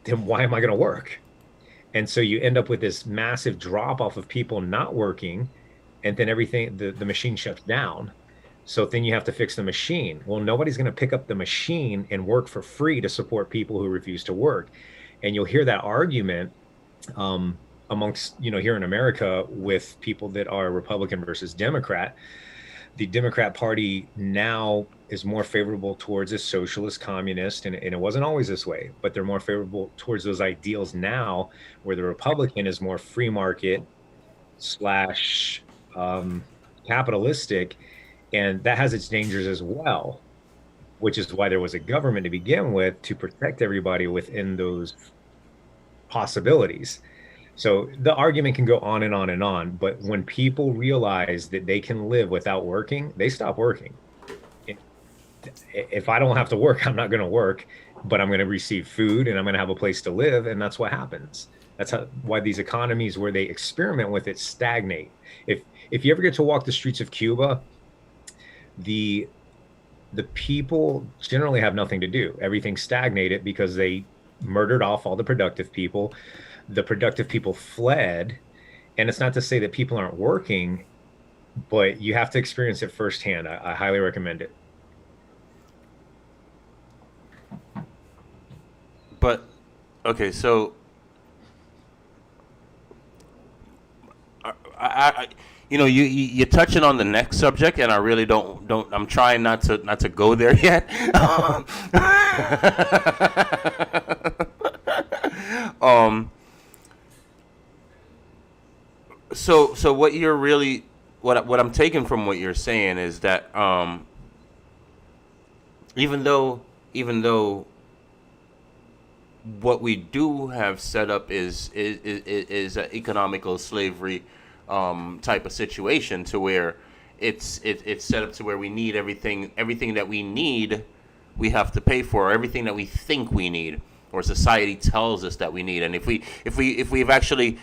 then why am I going to work? And so you end up with this massive drop off of people not working, and then everything, the machine shuts down. So then you have to fix the machine. Well, nobody's going to pick up the machine and work for free to support people who refuse to work. And you'll hear that argument amongst, here in America with people that are Republican versus Democrat. The Democrat Party now is more favorable towards a socialist communist, and it wasn't always this way, but they're more favorable towards those ideals now, where the Republican is more free market slash capitalistic, and that has its dangers as well, which is why there was a government to begin with to protect everybody within those possibilities. So the argument can go on and on and on, but when people realize that they can live without working, they stop working. If I don't have to work, I'm not going to work, but I'm going to receive food and I'm going to have a place to live, and that's what happens. Why these economies where they experiment with it stagnate. If you ever get to walk the streets of Cuba, the the people generally have nothing to do. Everything's stagnated because they murdered off all the productive people. The productive people fled. And it's not to say that people aren't working, but you have to experience it firsthand. I highly recommend it. But okay, so I you're touching on the next subject, and I really don't. I'm trying not to go there yet. um. So what you're really what I'm taking from what you're saying is that even though what we do have set up is an economical slavery type of situation to where it's set up to where we need everything that we need, we have to pay for, or everything that we think we need, or society tells us that we need. And if we've actually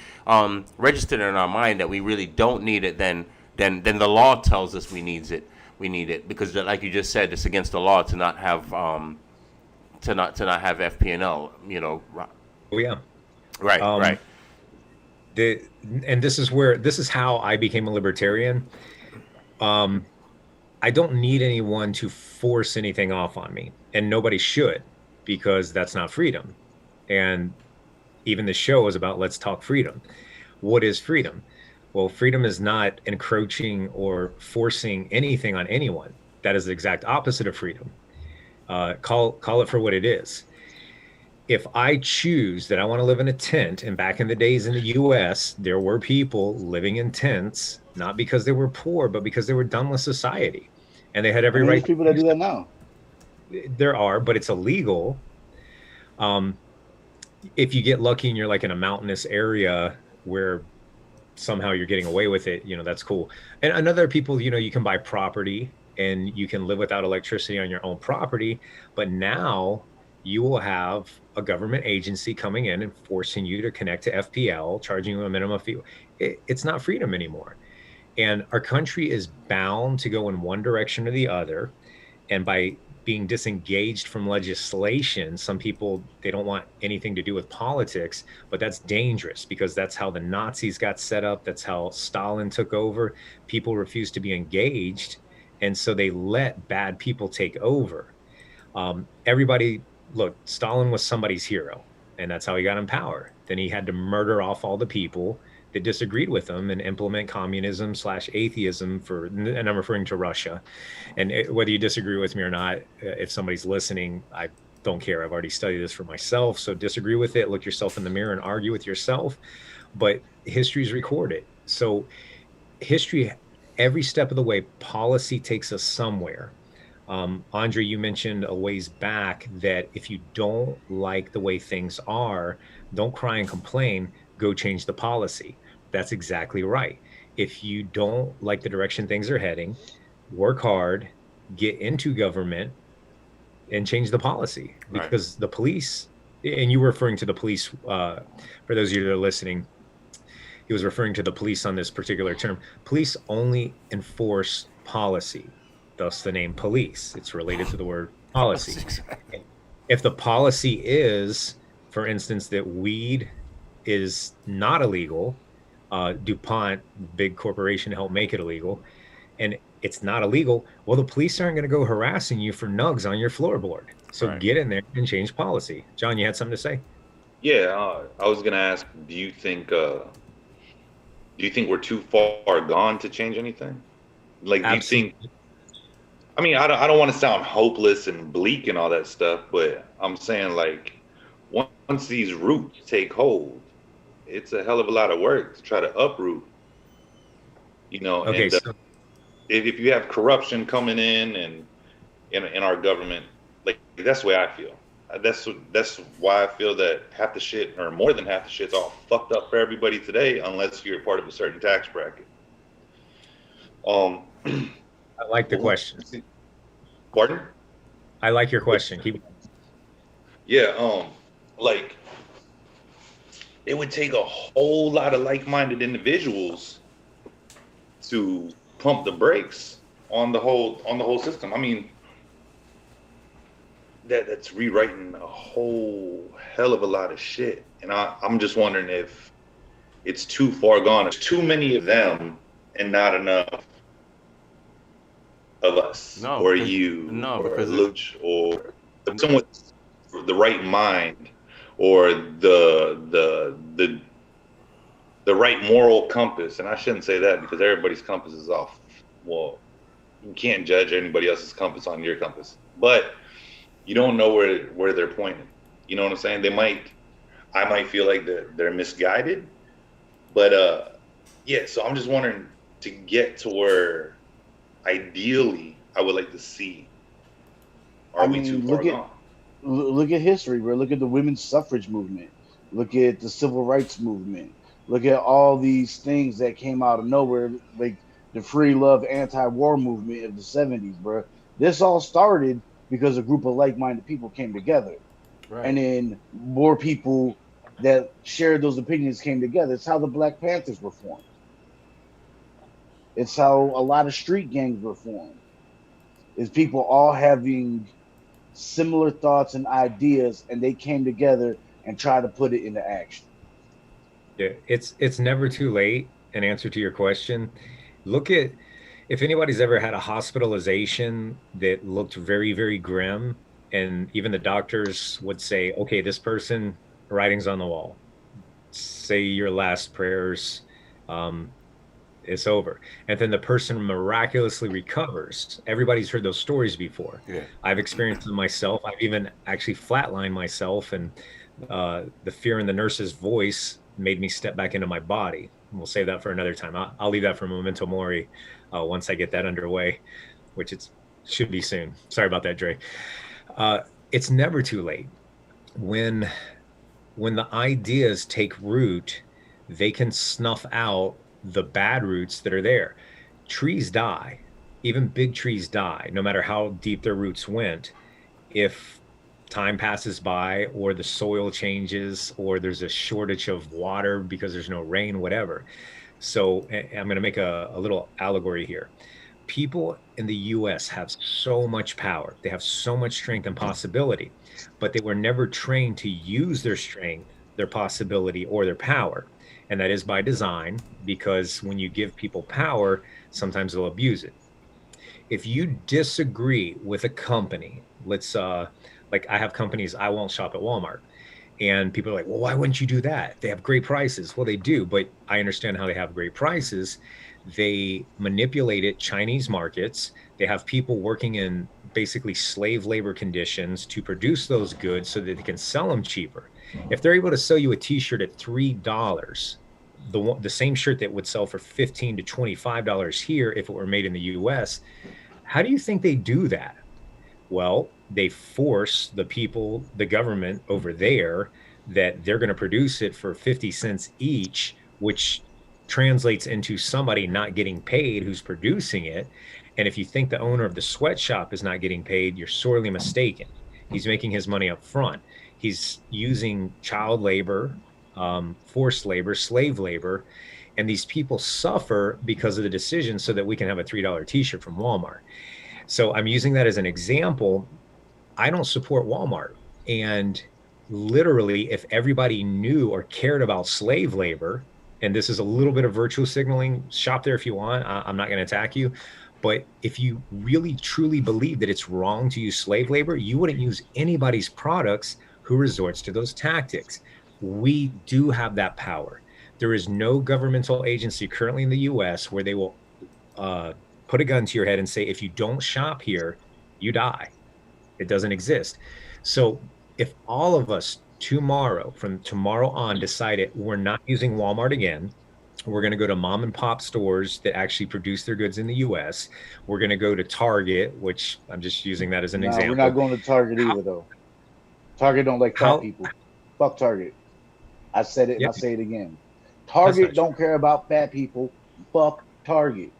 registered in our mind that we really don't need it, then the law tells us we need it because, like you just said, it's against the law to not have to not have FP&L. Oh yeah. Right, Um, right. the and this is how I became a libertarian. Um, I don't need anyone to force anything off on me, and nobody should, because that's not freedom. And even the show is about let's talk freedom. What is freedom? Well, freedom is not encroaching or forcing anything on anyone. That is the exact opposite of freedom. Call it for what it is. If I choose that I want to live in a tent, and back in the days in the US, there were people living in tents, not because they were poor, but because they were done with society. And they had I every mean, there's right to people that do do that so. now. There are, but it's illegal. Um, if you get lucky and you're like in a mountainous area where somehow you're getting away with it, that's cool. And another people, you can buy property and you can live without electricity on your own property. But now you will have a government agency coming in and forcing you to connect to FPL, charging you a minimum fee. It's not freedom anymore. And our country is bound to go in one direction or the other. And by being disengaged from legislation, some people, they don't want anything to do with politics, but that's dangerous because that's how the Nazis got set up. That's how Stalin took over. People refused to be engaged, and so they let bad people take over. Everybody, look, Stalin was somebody's hero, and that's how he got in power. Then he had to murder off all the people that disagreed with him and implement communism slash atheism and I'm referring to Russia. And whether you disagree with me or not, if somebody's listening, I don't care. I've already studied this for myself. So disagree with it, look yourself in the mirror and argue with yourself. But history is recorded. So history, every step of the way, policy takes us somewhere. Andre, you mentioned a ways back that if you don't like the way things are, don't cry and complain, go change the policy. That's exactly right. If you don't like the direction things are heading, work hard, get into government, and change the policy. Right. Because the police, and you were referring to the police, for those of you that are listening, he was referring to the police on this particular term. Police only enforce policy, thus the name police. It's related to the word policy. If the policy is for instance, that weed is not illegal. DuPont, big corporation, helped make it illegal, and it's not illegal. Well, the police aren't going to go harassing you for nugs on your floorboard. So Right. get in there and change policy. John, you had something to say? Yeah, I was gonna ask, do you think we're too far gone to change anything? Like, do you think? Absolutely. I mean, I don't want to sound hopeless and bleak and all that stuff, but I'm saying like, once these roots take hold, it's a hell of a lot of work to try to uproot, Okay, and so if you have corruption coming in and in our government, like that's the way I feel. That's why I feel that half the shit, or more than half the shit's all fucked up for everybody today, unless you're part of a certain tax bracket. Um, I like the question. Pardon? I like your question. Keep. Yeah, like it would take a whole lot of like-minded individuals to pump the brakes on the whole system. I mean, that's rewriting a whole hell of a lot of shit. And I'm just wondering if it's too far gone. There's too many of them and not enough of us No, or because you no, or because it, Luch or someone with the right mind or the right moral compass. And I shouldn't say that because everybody's compass is off. Well, you can't judge anybody else's compass on your compass. But you don't know where they're pointing. You know what I'm saying? I might feel like they're misguided, but yeah. So I'm just wondering, to get to where ideally I would like to see. I Are we too mean, far gone? look at history, bro. Look at the women's suffrage movement. Look at the civil rights movement. Look at all these things that came out of nowhere, like the free love anti-war movement of the '70s, bro. This all started because a group of like-minded people came together, right. and then more people that shared those opinions came together. It's how the Black Panthers were formed. It's how a lot of street gangs were formed. Is people all having similar thoughts and ideas, and they came together and tried to put it into action. Yeah, it's never too late. In answer to your question, look at if anybody's ever had a hospitalization that looked very, very grim, and even the doctors would say, "Okay, this person, writing's on the wall. Say your last prayers. Um, it's over." And then the person miraculously recovers. Everybody's heard those stories before. Yeah. I've experienced them myself. I've even actually flatlined myself, and the fear in the nurse's voice made me step back into my body. We'll save that for another time. I'll leave that for memento mori once I get that underway, which it should be soon. Sorry about that, Dre. Uh, it's never too late. When when the ideas take root, they can snuff out the bad roots that are there. Trees die, even big trees die, no matter how deep their roots went. If time passes by, or the soil changes, or there's a shortage of water because there's no rain, whatever. So I'm going to make a little allegory here. People in the US have so much power, they have so much strength and possibility, but they were never trained to use their strength, their possibility, or their power. And that is by design, because when you give people power, sometimes they'll abuse it. If you disagree with a company, let's like I have companies, I won't shop at Walmart. And people are like, well, why wouldn't you do that? They have great prices. Well, they do, but I understand how they have great prices. They manipulate it, Chinese markets. They have people working in basically slave labor conditions to produce those goods so that they can sell them cheaper. If they're able to sell you a t-shirt at $3, the same shirt that would sell for 15 to $25 here if it were made in the US, how do you think they do that? Well, they force the people, the government over there, that they're going to produce it for 50 cents each, which translates into somebody not getting paid who's producing it. And if you think the owner of the sweatshop is not getting paid, you're sorely mistaken. He's making his money up front. He's using child labor, forced labor, slave labor, and these people suffer because of the decision so that we can have a $3 t-shirt from Walmart. So I'm using that as an example. I don't support Walmart. And literally, if everybody knew or cared about slave labor, and this is a little bit of virtual signaling, shop there if you want. I'm not going to attack you. But if you really truly believe that it's wrong to use slave labor, you wouldn't use anybody's products who resorts to those tactics. We do have that power. There is no governmental agency currently in the US where they will uh, put a gun to your head and say, if you don't shop here, you die. It doesn't exist. So if all of us tomorrow, from tomorrow on, decided we're not using Walmart again, we're going to go to mom and pop stores that actually produce their goods in the US. We're going to go to Target, which I'm just using that as an Nah, we're not example. going to Target How, either, though. Target don't like fat how, people. Fuck Target. I said it and yeah, I say it again. that's Target not true. don't care about fat people. Fuck Target.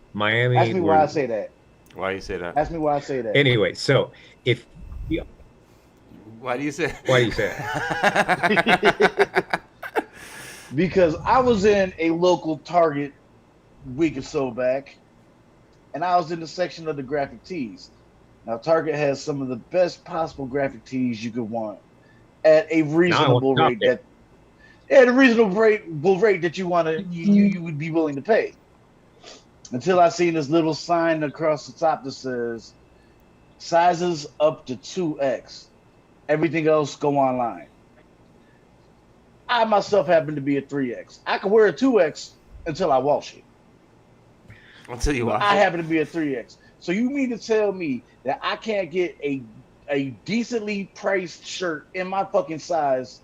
Ask Miami, me why I we're, say that. Why you say that? Ask me why I say that. anyway, so if, yeah, Why do you say? why do you say that? Because I was in a local Target week or so back, and I was in the section of the graphic tees. Now, Target has some of the best possible graphic tees you could want at a Now I want reasonable to shop rate there. that at a reasonable rate that you would be willing to pay. Until I seen this little sign across the top that says sizes up to 2X. Everything else go online. I myself happen to be a 3X. I can wear a 2X until I wash it. Until you But watch I it. happen to be a 3X. So you mean to tell me that I can't get a decently priced shirt in my fucking size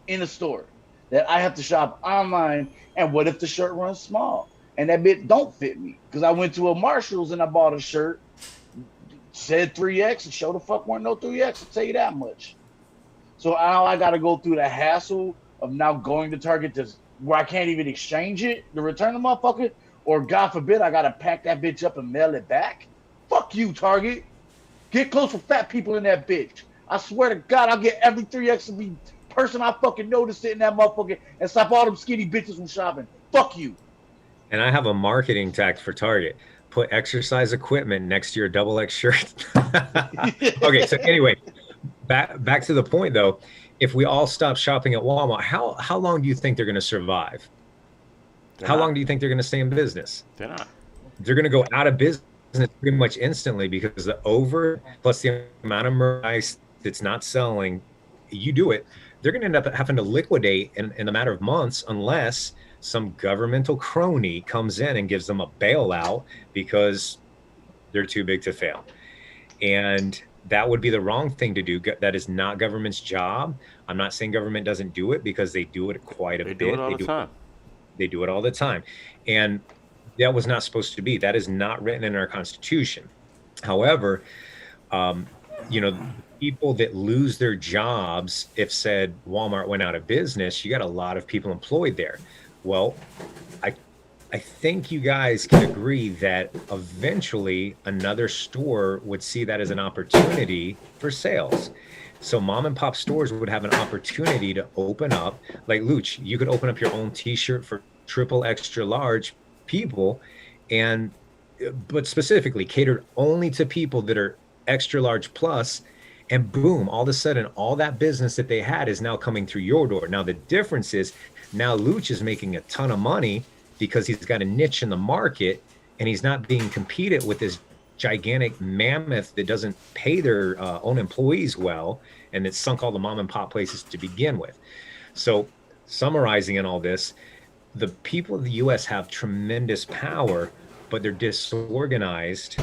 in a store? That I have to shop online, and what if the shirt runs small? And that bit don't fit me. Because I went to a Marshalls and I bought a shirt, said 3X, and show the fuck weren't no 3X, I'll tell you that much. So now I gotta go through the hassle of now going to Target to where I can't even exchange it to return the motherfucker, or God forbid I gotta pack that bitch up and mail it back. Fuck you, Target. Get close for fat people in that bitch. I swear to God, I'll get every 3X to be person I fucking know to sit in that motherfucker and stop all them skinny bitches from shopping. Fuck you. And I have a marketing tact for Target. Put exercise equipment next to your double X shirt. Okay, so anyway, back to the point though. If we all stop shopping at Walmart, how long do you think they're going to survive? They're How long not. do you think they're going to stay in business? They're not. They're going to go out of business pretty much instantly because the over plus the amount of merchandise that's not selling, you do it, they're going to end up having to liquidate in a matter of months unless some governmental crony comes in and gives them a bailout because they're too big to fail. And that would be the wrong thing to do. That is not government's job. I'm not saying government doesn't do it because they do it quite a They do it bit. all the time. They do it all the time. And that was not supposed to be. That is not written in our Constitution. However, um, people that lose their jobs, if said Walmart went out of business, you got a lot of people employed there. Well, I I think you guys can agree that eventually another store would see that as an opportunity for sales. So mom and pop stores would have an opportunity to open up, like Luch, you could open up your own t-shirt for triple extra large people and but specifically catered only to people that are extra large plus, and boom, all of a sudden all that business that they had is now coming through your door. Now the difference is now Luch is making a ton of money because he's got a niche in the market and he's not being competed with this gigantic mammoth that doesn't pay their own employees well and that sunk all the mom and pop places to begin with. So summarizing in all this, the people of the US have tremendous power, but they're disorganized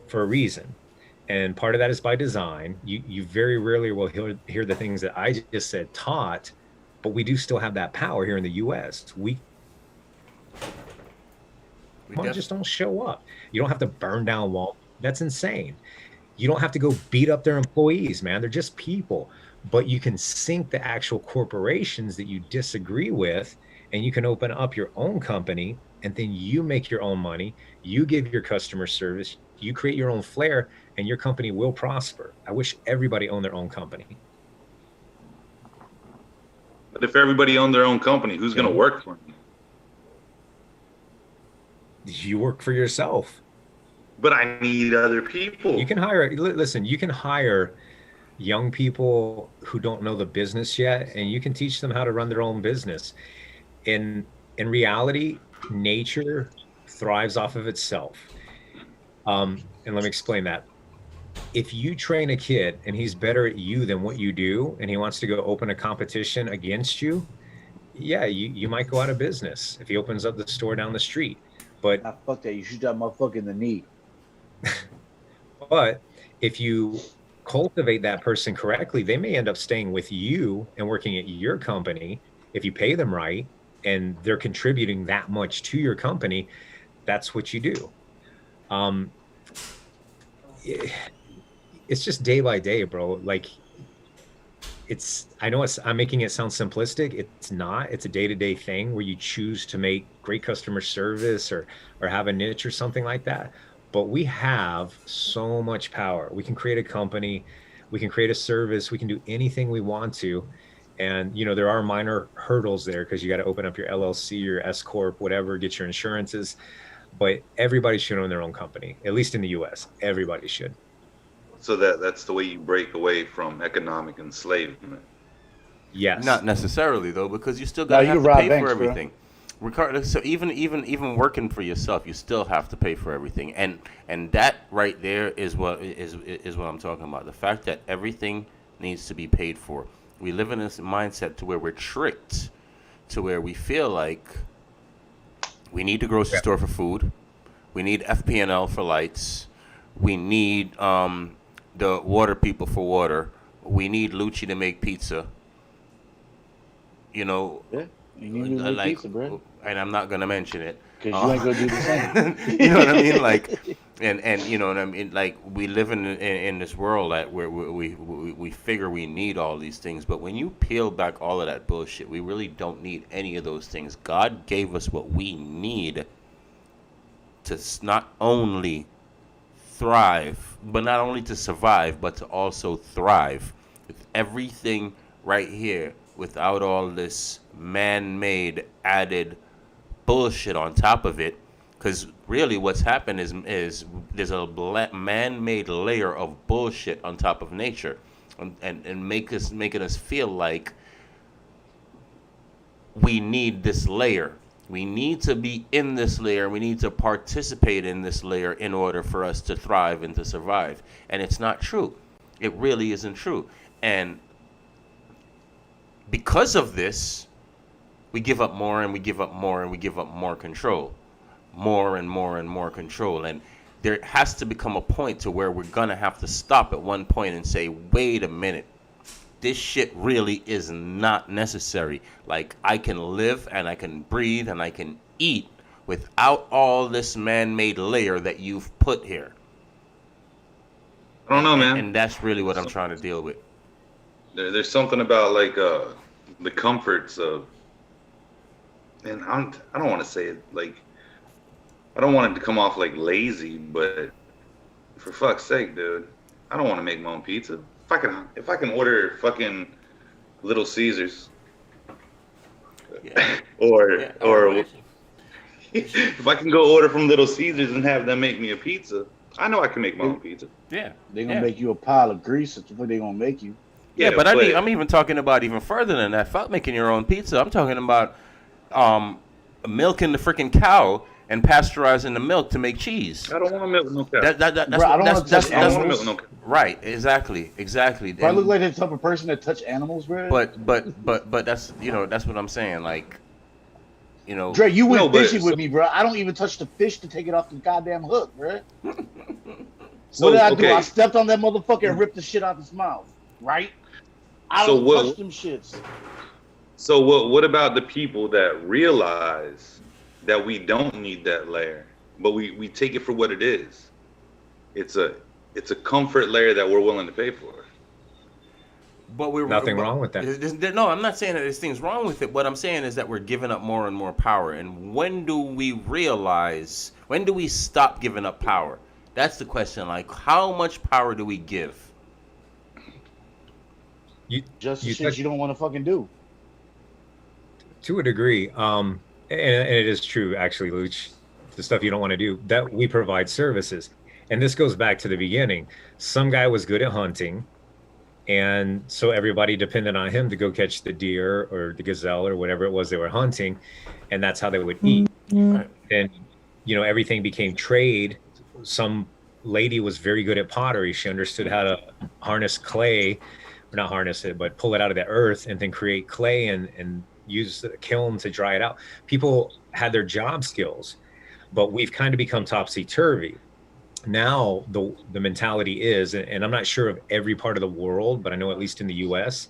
for a reason. And part of that is by design. You very rarely will hear the things that I just said taught, but we do still have that power here in the US. We We def- just don't show up. You don't have to burn down wall. That's insane. You don't have to go beat up their employees, man. They're just people. But you can sink the actual corporations that you disagree with, and you can open up your own company, and then you make your own money. You give your customer service. You create your own flair, and your company will prosper. I wish everybody owned their own company. But if everybody owned their own company, who's going to work for them? You work for yourself. But I need other people. You can hire. Listen, you can hire young people who don't know the business yet, and you can teach them how to run their own business. In reality, nature thrives off of itself. And let me explain that. If you train a kid and he's better at you than what you do, and he wants to go open a competition against you, yeah, you might go out of business if he opens up the store down the street. But Nah, fuck that. You shoot that motherfucker in the knee. but if you cultivate that person correctly, they may end up staying with you and working at your company if you pay them right and they're contributing that much to your company. That's what you do. Um, it- it's just day by day, bro. Like I know I'm making it sound simplistic. It's not. It's a day-to-day thing where you choose to make great customer service or have a niche or something like that. But we have so much power. We can create a company, we can create a service, we can do anything we want to. And there are minor hurdles there because you got to open up your LLC, your S corp, whatever, get your insurances. But everybody should own their own company, at least in the US. Everybody should. So that's the way you break away from economic enslavement. Yes. Not necessarily though, because you still Nah, gotta you have can to rob pay for banks, bro. everything. Regardless, so even working for yourself, you still have to pay for everything, and that right there is what I'm talking about. The fact that everything needs to be paid for. We live in this mindset to where we're tricked, to where we feel like we need the grocery Yeah. store for food, we need FP&L for lights, we need the water people for water, we need Lucci to make pizza. You know, Yeah. You need to make like, pizza, bro. and I'm not gonna mention it. Because you ain't gonna do the same. You know what I mean? Like, and you know what I mean? Like, we live in this world that where we figure we need all these things, but when you peel back all of that bullshit, we really don't need any of those things. God gave us what we need to not only thrive, but not only to survive, but to also thrive. With everything right here, without all this man-made added bullshit on top of it, because really what's happened is there's a man-made layer of bullshit on top of nature, and making us feel like we need this layer. We need to be in this layer. We need to participate in this layer in order for us to thrive and to survive. And it's not true. It really isn't true. And because of this, we give up more and we give up more and we give up more control. More and more and more control. And there has to become a point to where we're going to have to stop at one point and say, wait a minute. This shit really is not necessary. Like, I can live and I can breathe and I can eat without all this man-made layer that you've put here. I don't know, man. And that's really what I'm trying to deal with. There's something about like the comforts of, and I don't want to say it like, I don't want it to come off like lazy, but for fuck's sake, dude, I don't want to make my own pizza. If I can order fucking Little Caesars, Yeah. or if I can go order from Little Caesars and have them make me a pizza, I know I can make my own pizza. Yeah. They gonna make you a pile of grease. That's what they gonna make you. Yeah, but I'm even talking about even further than that. Fuck making your own pizza. I'm talking about milking the freaking cow and pasteurizing the milk to make cheese. I don't want to milk no cow. That's Bro, I don't wanna touch I don't want to animals. milk no cow. right. Exactly. Do I look like the type of person that touch animals, bro? But that's that's what I'm saying. Like, Dre, you went No, but- fishing with me, bro. I don't even touch the fish to take it off the goddamn hook, bro. So, What did I do? okay. I stepped on that motherfucker and ripped the shit out his mouth, right? I So don't what- touch them shits. So what about the people that realize that we don't need that layer, but we take it for what it is? It's a comfort layer that we're willing to pay for. But we're Nothing wrong with that. No, I'm not saying that there's things wrong with it. What I'm saying is that we're giving up more and more power. And when do we realize? When do we stop giving up power? That's the question. Like, how much power do we give? Just the You shit touch- you don't want to fucking do. To a degree, and it is true actually, Luch, the stuff you don't want to do, that we provide services. And this goes back to the beginning. Some guy was good at hunting And so everybody depended on him to go catch the deer or the gazelle or whatever it was they were hunting, and that's how they would eat. Right. And everything became trade. Some lady was very good at pottery. She understood how to harness clay, or not harness it, but pull it out of the earth and then create clay and use the kiln to dry it out. People had their job skills, but we've kind of become topsy turvy. Now the mentality is, and I'm not sure of every part of the world, but I know at least in the US,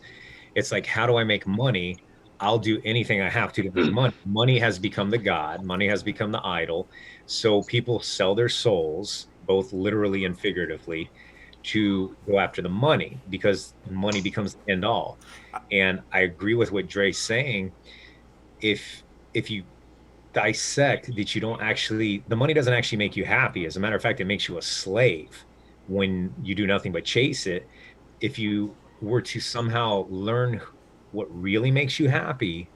it's like, how do I make money? I'll do anything I have to make money. Money has become the god, money has become the idol. So people sell their souls, both literally and figuratively, to go after the money because money becomes the end all. And I agree with what Dre's saying. If you dissect that, you don't actually, the money doesn't actually make you happy. As a matter of fact, it makes you a slave when you do nothing but chase it. If you were to somehow learn what really makes you happy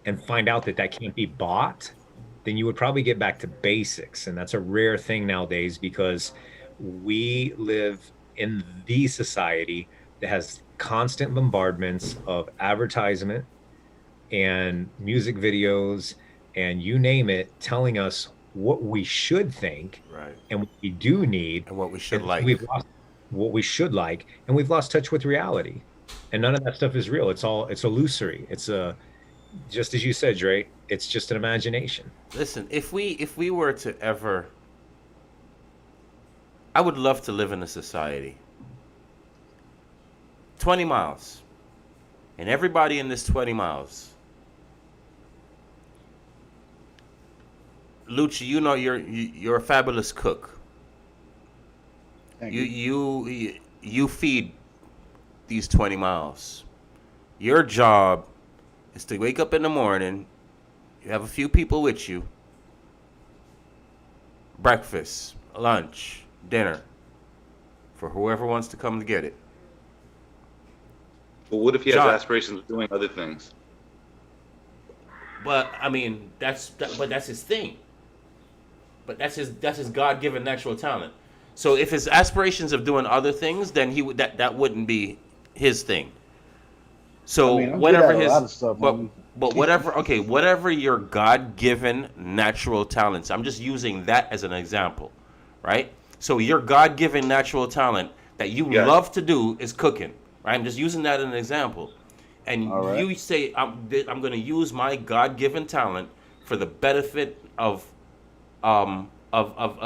and find out that that can't be bought, then you would probably get back to basics. And that's a rare thing nowadays because we live in the society that has constant bombardments of advertisement and music videos and you name it, telling us what we should think Right. and what we do need And what we should and like. we've lost what we should like, and we've lost touch with reality. And none of that stuff is real. It's illusory. It's a, just as you said, Dre, it's just an imagination. Listen, if we were to ever, I would love to live in a society 20 miles, and everybody in this 20 miles, Lucci, you know you're a fabulous cook. Thank You you. you feed these 20 miles. Your job is to wake up in the morning, you have a few people with you, breakfast, lunch, dinner, for whoever wants to come to get it. But what if he has John. aspirations of doing other things? But I mean, but that's his thing. But that's his God-given natural talent. So if his aspirations of doing other things, then he would that wouldn't be his thing. So I mean, I'm whatever good at a his lot of stuff, but homie. but whatever your God-given natural talents. I'm just using that as an example, right? So your God-given natural talent that you Yeah. love to do is cooking, right? I'm just using that as an example. And All right. you say I'm going to use my God-given talent for the benefit of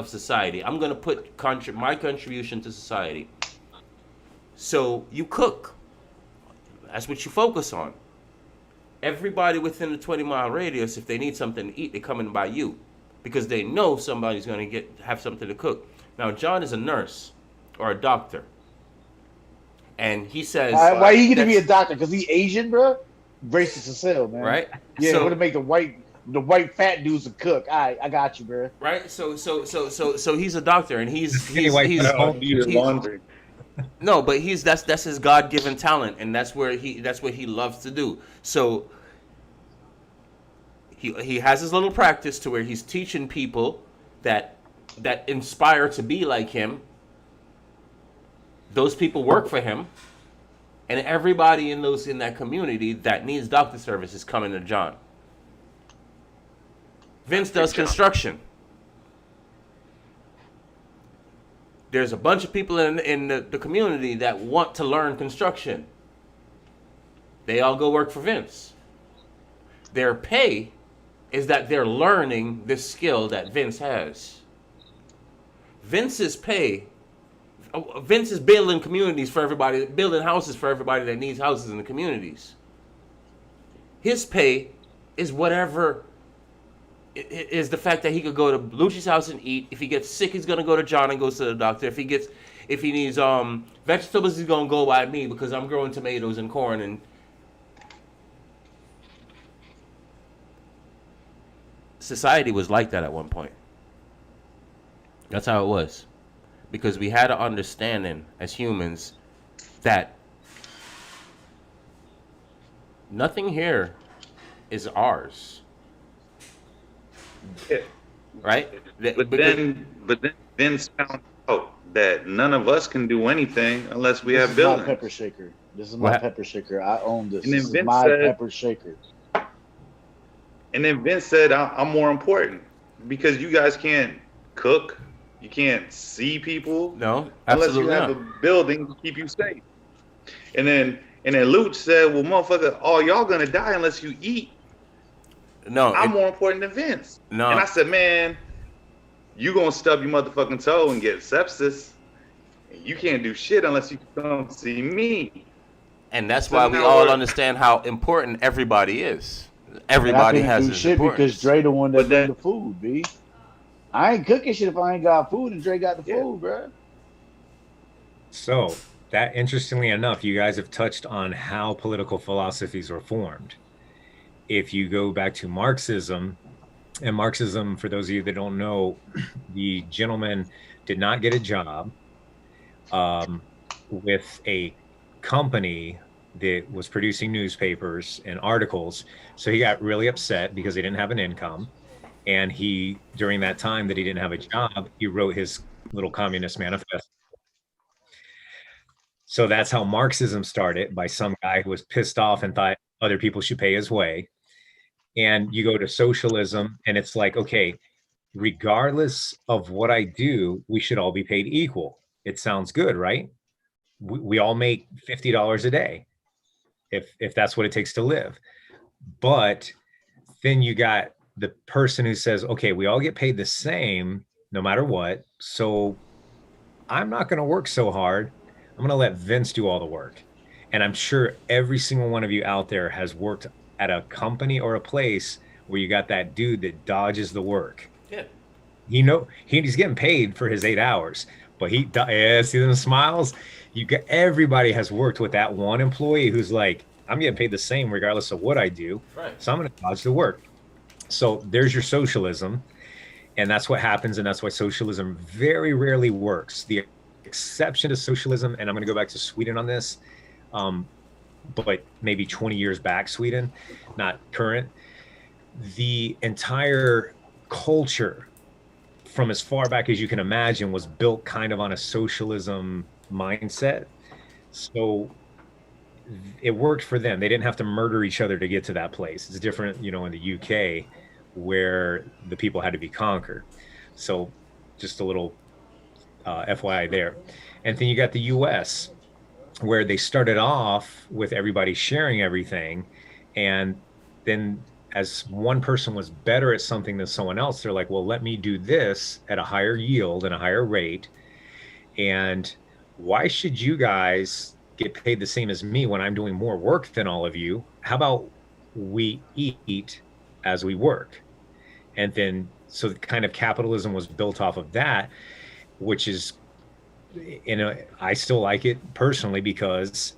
society. I'm going to put my contribution to society. So you cook. That's what you focus on. Everybody within the 20-mile radius, if they need something to eat, they come in by you because they know somebody's going to have something to cook. Now, John is a nurse or a doctor, and he says, Why you gonna be a that's- doctor? Because he Asian, bro? Racist as hell, man. right? Yeah, So- want to make the white fat dudes a cook. I got you, bro. right? So he's a doctor, and he's Anyway, he's I I'll do your he's- laundry. no, but that's his God-given talent, and that's what he loves to do. So he has his little practice to where he's teaching people that inspire to be like him. Those people work for him, and everybody in that community that needs doctor service is coming to John. Vince does construction. There's a bunch of people in the community that want to learn construction. They all go work for Vince. Their pay is that they're learning this skill that Vince has. Vince's pay, Vince is building communities for everybody, building houses for everybody that needs houses in the communities. His pay is whatever is the fact that he could go to Lucci's house and eat. If he gets sick, he's gonna go to John and goes to the doctor. If he needs vegetables, he's gonna go by me because I'm growing tomatoes and corn. And society was like that at one point. That's how it was, because we had an understanding as humans that nothing here is ours. Yeah. Right? But then Vince found out that none of us can do anything unless we This have is not buildings. pepper shaker. This is my What? pepper shaker. I own this. And This then is Vince my said, pepper shaker. I'm more important because you guys can't cook, you can't see people No, unless you absolutely have a not. building to keep you safe. And then Luch said, "Well, motherfucker, all y'all gonna die unless you eat. No, I'm it more important than Vince." And I no, said, "Man, you gonna stub your motherfucking toe and get sepsis, and you can't do shit unless you come see me." and that's So why this is we how it all works. understand how important everybody is. And I Everybody couldn't has do his shit because importance. Dre the one that But bring then, the food, B. I ain't cooking shit if I ain't got food and Dre got the yeah, food, bro. So that, interestingly enough, you guys have touched on how political philosophies were formed. If you go back to Marxism, and Marxism, for those of you that don't know, the gentleman did not get a job um, with a company that was producing newspapers and articles. So he got really upset because he didn't have an income. And he, during that time that he didn't have a job, he wrote his little communist manifesto. So that's how Marxism started, by some guy who was pissed off and thought other people should pay his way. And you go to socialism, and it's like, okay, regardless of what I do, we should all be paid equal. It sounds good, right? We all make $50 a day if that's what it takes to live. But then you got the person who says, okay, we all get paid the same no matter what. So I'm not going to work so hard. I'm going to let Vince do all the work. And I'm sure every single one of you out there has worked at a company or a place where you got that dude that dodges the work. Yeah. He's getting paid for his 8 hours, but yeah, see them smiles. Everybody has worked with that one employee who's like, I'm getting paid the same regardless of what I do, Right. so I'm going to dodge the work. So there's your socialism, and that's what happens, and that's why socialism very rarely works. The exception to socialism, and I'm going to go back to Sweden on this, but maybe 20 years back, Sweden, not current. The entire culture, from as far back as you can imagine, was built kind of on a socialism mindset. So it worked for them. They didn't have to murder each other to get to that place. It's different, in the UK, where the people had to be conquered. So just a little FYI there. And then you got the US, where they started off with everybody sharing everything. And then as one person was better at something than someone else, they're like, well, let me do this at a higher yield and a higher rate. And why should you guys get paid the same as me when I'm doing more work than all of you? How about we eat as we work? And then, so kind of capitalism was built off of that, which is, I still like it personally because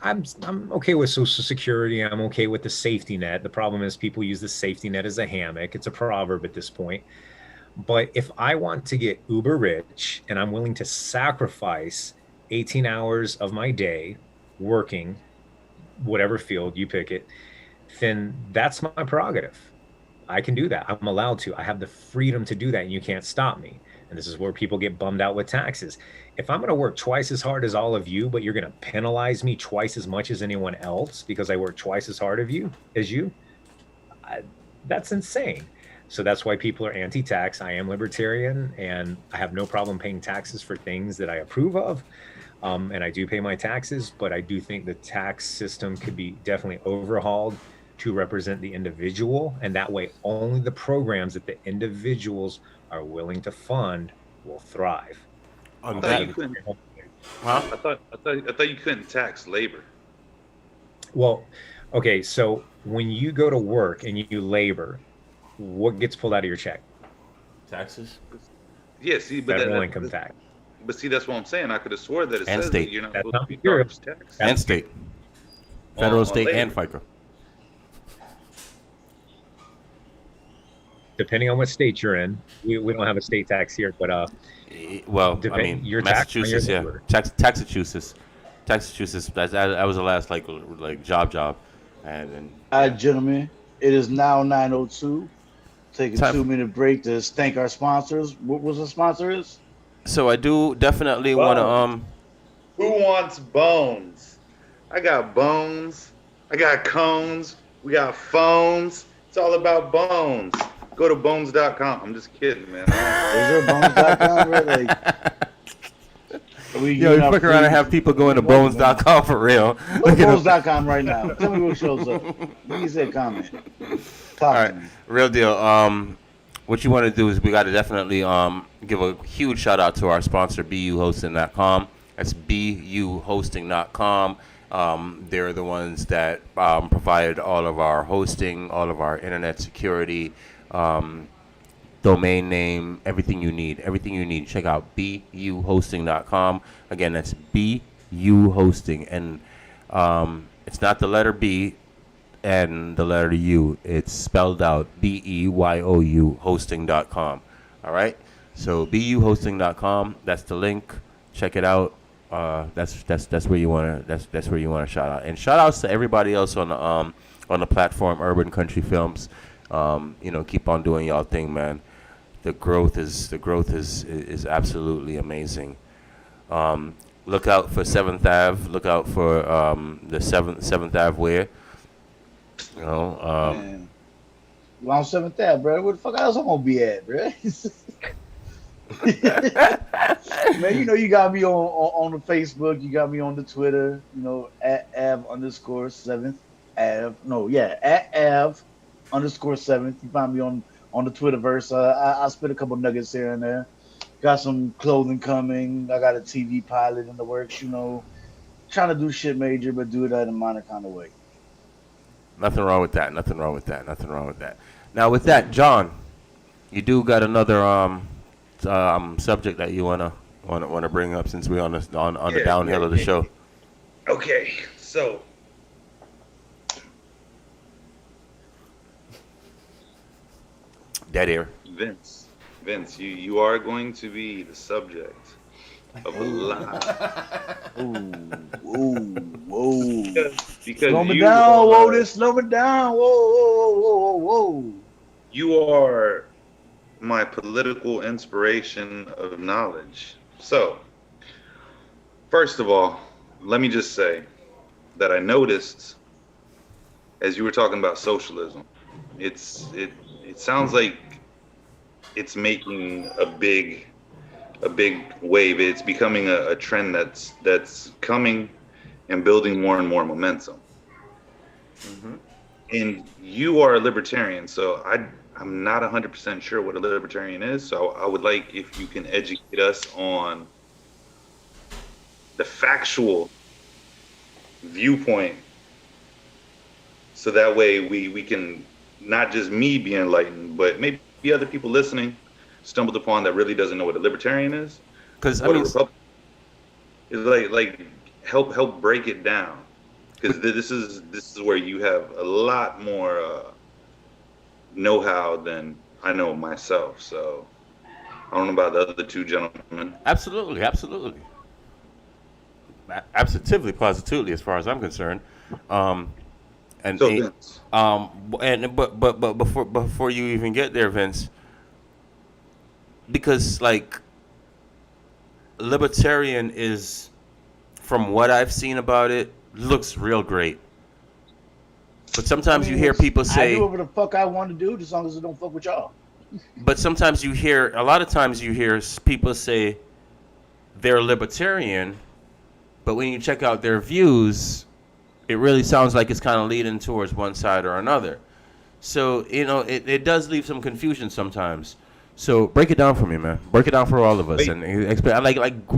I'm okay with Social Security. I'm okay with the safety net. The problem is people use the safety net as a hammock. It's a proverb at this point. But if I want to get uber rich and I'm willing to sacrifice 18 hours of my day working, whatever field you pick it, then that's my prerogative. I can do that. I'm allowed to. I have the freedom to do that, and you can't stop me. And this is where people get bummed out with taxes. If I'm going to work twice as hard as all of you, but you're going to penalize me twice as much as anyone else because I work twice as hard as you, that's insane. So that's why people are anti-tax. I am libertarian, and I have no problem paying taxes for things that I approve of. And I do pay my taxes, but I do think the tax system could be definitely overhauled to represent the individual. And that way, only the programs that the individuals are willing to fund will thrive. On I thought you that, couldn't. huh? I thought you couldn't tax labor. Well, okay, so when you go to work and you labor, what gets pulled out of your check? Taxes Yeah, see, but Federal income tax. but see, that's what I'm saying. I could have swore that it and says that state, you're not That's supposed not to be material. charged tax and state, federal, state, and labor. FICA. Depending on what state you're in, we don't have a state tax here, but Well, I mean, your tax on your Massachusetts, yeah, labor. Massachusetts. That was the last like job, and All yeah. right, gentlemen, it is now 9:02. Take a Time 2 minute break to thank our sponsors. What was the sponsor is? So I do definitely want to Bones. Who wants bones? I got bones. I got cones. We got phones. It's all about bones. Go to bones.com. I'm just kidding, man. Is there bones.com, bro? Like, are we Yo, giving you out fuck around and free? have people going to Fuck it, man. bones.com for real. Go to Look at them. bones.com right now. Tell me what shows up. Let me say a comment. All Talk to right, me. real deal. What you want to do is we got to definitely give a huge shout out to our sponsor, buhosting.com. That's buhosting.com. They're the ones that provide all of our hosting, all of our internet security, domain name, everything you need. Everything you need. Check out buhosting.com. Again, that's buhosting. And it's not the letter B and the letter U. It's spelled out BEYOU hosting.com. All right? So buhosting.com, that's the link. Check it out. That's where you want to that's where you want to shout out. And shout outs to everybody else on the platform Urban Country Films. Keep on doing y'all thing, man. The growth is absolutely amazing. Look out for 7th Ave. Look out for the 7th Ave wear. Man. Well, on 7th Ave, bro. Where the fuck else I'm gonna be at, bro? Man, you got me on the Facebook, you got me on the Twitter, at Av_7th Av. No, yeah, at Av_7th. You find me on the Twitterverse. I spit a couple nuggets here and there. Got some clothing coming. I got a TV pilot in the works. Trying to do shit major, but do it in a minor kind of way. Nothing wrong with that. Now with that, John, you do got another subject that you wanna bring up since we're on the downhill of the show. Okay, so Dead air. Vince, you are going to be the subject of a lot. Whoa. Because Slow me you down, are, Wotis. Slow me down. Whoa. you are my political inspiration of knowledge. So, first of all, let me just say that I noticed as you were talking about socialism, it sounds like it's making a big wave. It's becoming a trend that's coming and building more and more momentum. Mm-hmm. And you are a libertarian, so I'm not 100% sure what a libertarian is. So I would like if you can educate us on the factual viewpoint, so that way we can, not just me be enlightened, but maybe other people listening stumbled upon that really doesn't know what a libertarian is. Because What a Republican is, like help break it down, because this is where you have a lot more know-how than I know myself. So I don't know about the other two gentlemen. absolutely, positively, as far as I'm concerned. And So Vince, but before you even get there, Vince, because like libertarian is, from what I've seen about it, looks real great. But sometimes you hear people I say, do whatever the fuck I want to do, as long as it don't fuck with y'all. but sometimes a lot of times you hear people say they're libertarian, but when you check out their views, it really sounds like it's kind of leaning towards one side or another. So, it does leave some confusion sometimes. So break it down for me, man. Break it down for all of us, and explain,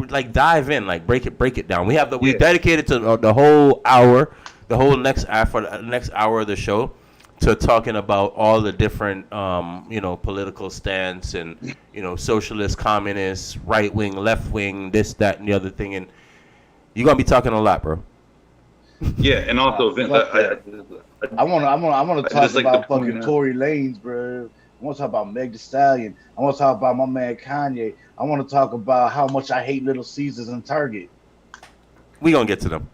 like dive in, like break it down. We dedicated to the whole hour, the whole next hour of the show, to talking about all the different political stance and socialist, communist, right wing, left wing, this, that, and the other thing, and you're gonna be talking a lot, bro. yeah, and also Vince, I want to talk just like about to point fucking out- Tory Lanez, bro. I want to talk about Meg Thee Stallion. I want to talk about my man Kanye. I want to talk about how much I hate Little Caesars and Target. We gonna get to them.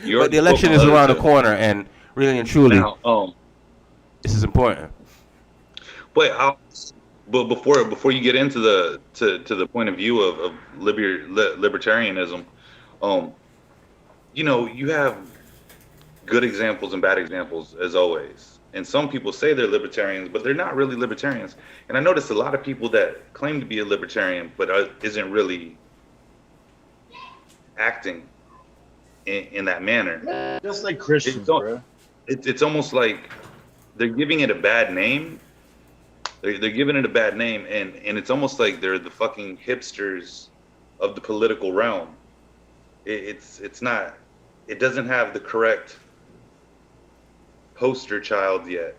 you're But the election is around the corner, and really and truly, now. this is important. But before you get into the point of view of libertarianism, you have good examples and bad examples as always. And some people say they're libertarians, but they're not really libertarians. And I notice a lot of people that claim to be a libertarian, but isn't really acting in that manner. Just like It's, Christians, al- bro. it's almost like they're giving it a bad name. They're giving it a bad name, and it's almost like they're the fucking hipsters of the political realm. It's not. It doesn't have the correct poster child yet,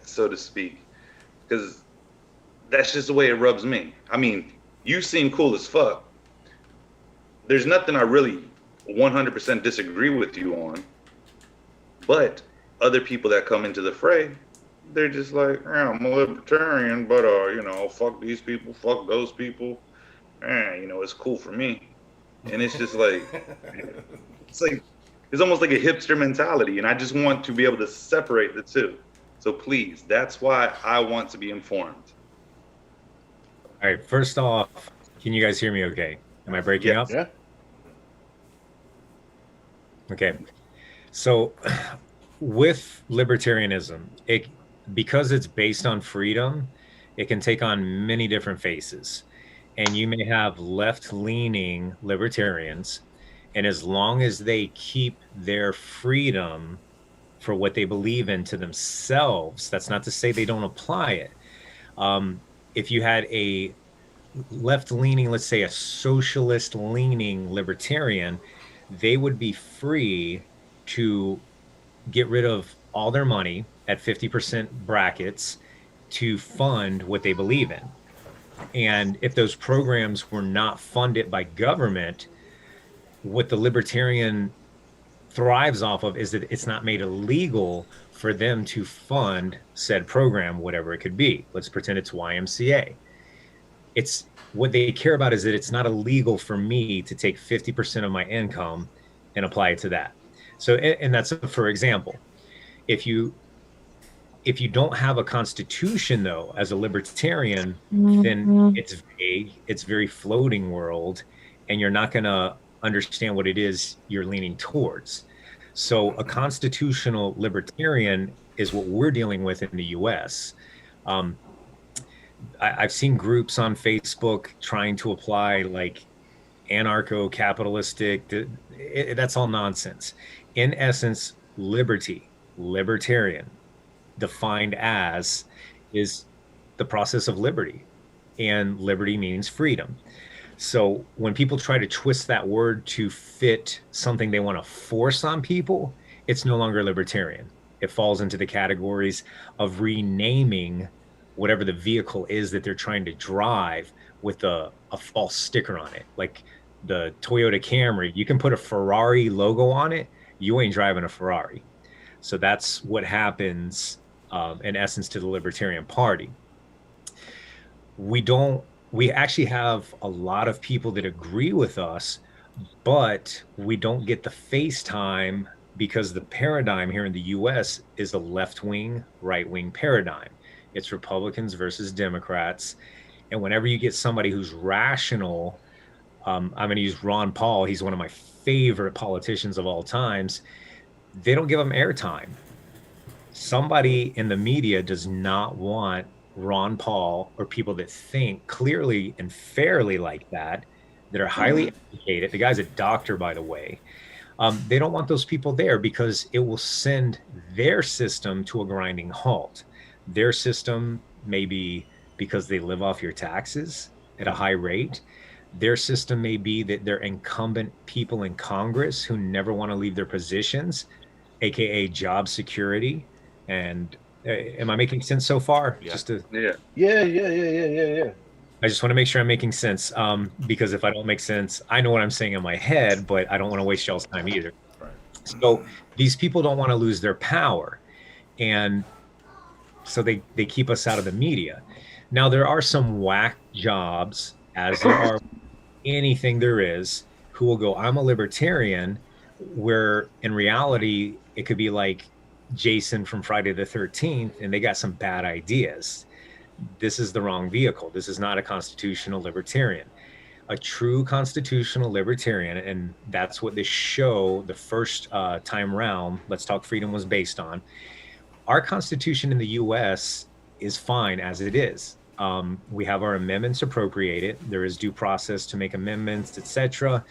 so to speak, because that's just the way it rubs me. I mean, you seem cool as fuck. There's nothing I really 100% disagree with you on, but other people that come into the fray, they're just like, yeah, I'm a libertarian, but fuck these people, fuck those people. It's cool for me. And it's just like, it's like, it's almost like a hipster mentality, and I just want to be able to separate the two. So please, that's why I want to be informed. All right. First off, can you guys hear me okay? Am I breaking Yes. up? Yeah. Okay. So with libertarianism, because it's based on freedom, it can take on many different faces. And you may have left-leaning libertarians, and as long as they keep their freedom for what they believe in to themselves, that's not to say they don't apply it. If you had a left-leaning, let's say a socialist-leaning libertarian, they would be free to get rid of all their money at 50% brackets to fund what they believe in. And if those programs were not funded by government, what the libertarian thrives off of is that it's not made illegal for them to fund said program, whatever it could be. Let's pretend it's YMCA. It's what they care about is that it's not illegal for me to take 50% of my income and apply it to that. So, and that's for example, if you don't have a constitution though as a libertarian, then it's vague, it's very floating world, and you're not going to understand what it is you're leaning towards. So a constitutional libertarian is what we're dealing with in the US. um, I've seen groups on Facebook trying to apply like anarcho-capitalistic, that's all nonsense. In essence, libertarian, defined as, is the process of liberty, and liberty means freedom. So when people try to twist that word to fit something they want to force on people, it's no longer libertarian. It falls into the categories of renaming whatever the vehicle is that they're trying to drive with a false sticker on it. Like the Toyota Camry, you can put a Ferrari logo on it, you ain't driving a Ferrari. So that's what happens, in essence, to the Libertarian Party. We actually have a lot of people that agree with us, but we don't get the face time because the paradigm here in the US is a left wing, right wing paradigm. It's Republicans versus Democrats. And whenever you get somebody who's rational, I'm going to use Ron Paul. He's one of my favorite politicians of all times. They don't give him airtime. Somebody in the media does not want Ron Paul or people that think clearly and fairly like that are highly educated. The guy's a doctor, by the way. They don't want those people there because it will send their system to a grinding halt. Their system may be because they live off your taxes at a high rate. Their system may be that they're incumbent people in Congress who never want to leave their positions, aka job security. And am I making sense so far? Yeah. Just to, Yeah. Yeah. I just want to make sure I'm making sense, because if I don't make sense, I know what I'm saying in my head, but I don't want to waste y'all's time either. Right. So these people don't want to lose their power, and so they keep us out of the media. Now there are some whack jobs, as there are anything there is, who will go, I'm a libertarian, where in reality it could be like Jason from Friday the 13th, and they got some bad ideas. This is the wrong vehicle. This is not a constitutional libertarian. A true constitutional libertarian, and that's what this show, the first time round, Let's Talk Freedom, was based on. Our Constitution in the US is fine as it is. We have our amendments appropriated. There is due process to make amendments, etc.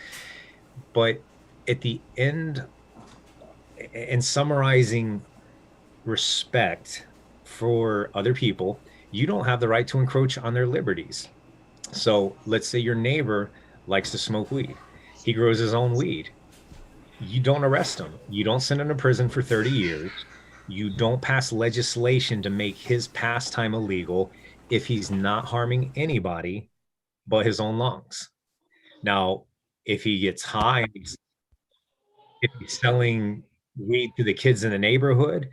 But at the end, in summarizing respect for other people, you don't have the right to encroach on their liberties. So let's say your neighbor likes to smoke weed. He grows his own weed. You don't arrest him. You don't send him to prison for 30 years. You don't pass legislation to make his pastime illegal if he's not harming anybody but his own lungs. Now, if he gets high, if he's selling weed to the kids in the neighborhood,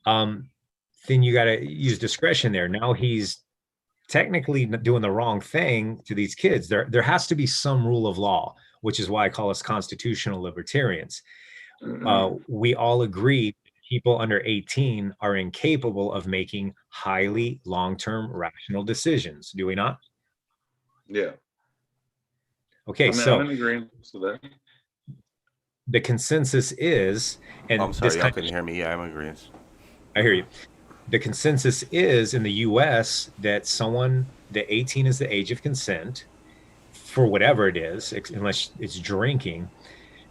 um, then you got to use discretion there. Now he's technically doing the wrong thing to these kids. There has to be some rule of law, which is why I call us constitutional libertarians. We all agree people under 18 are incapable of making highly long-term rational decisions. Do we not? Yeah. Okay, I'm in agreement with that. the consensus is, and Oh, I'm this sorry, y'all kind of, couldn't hear me. Yeah, I'm agreeing. I hear you. The consensus is in the US that someone, the 18 is the age of consent for whatever it is, unless it's drinking,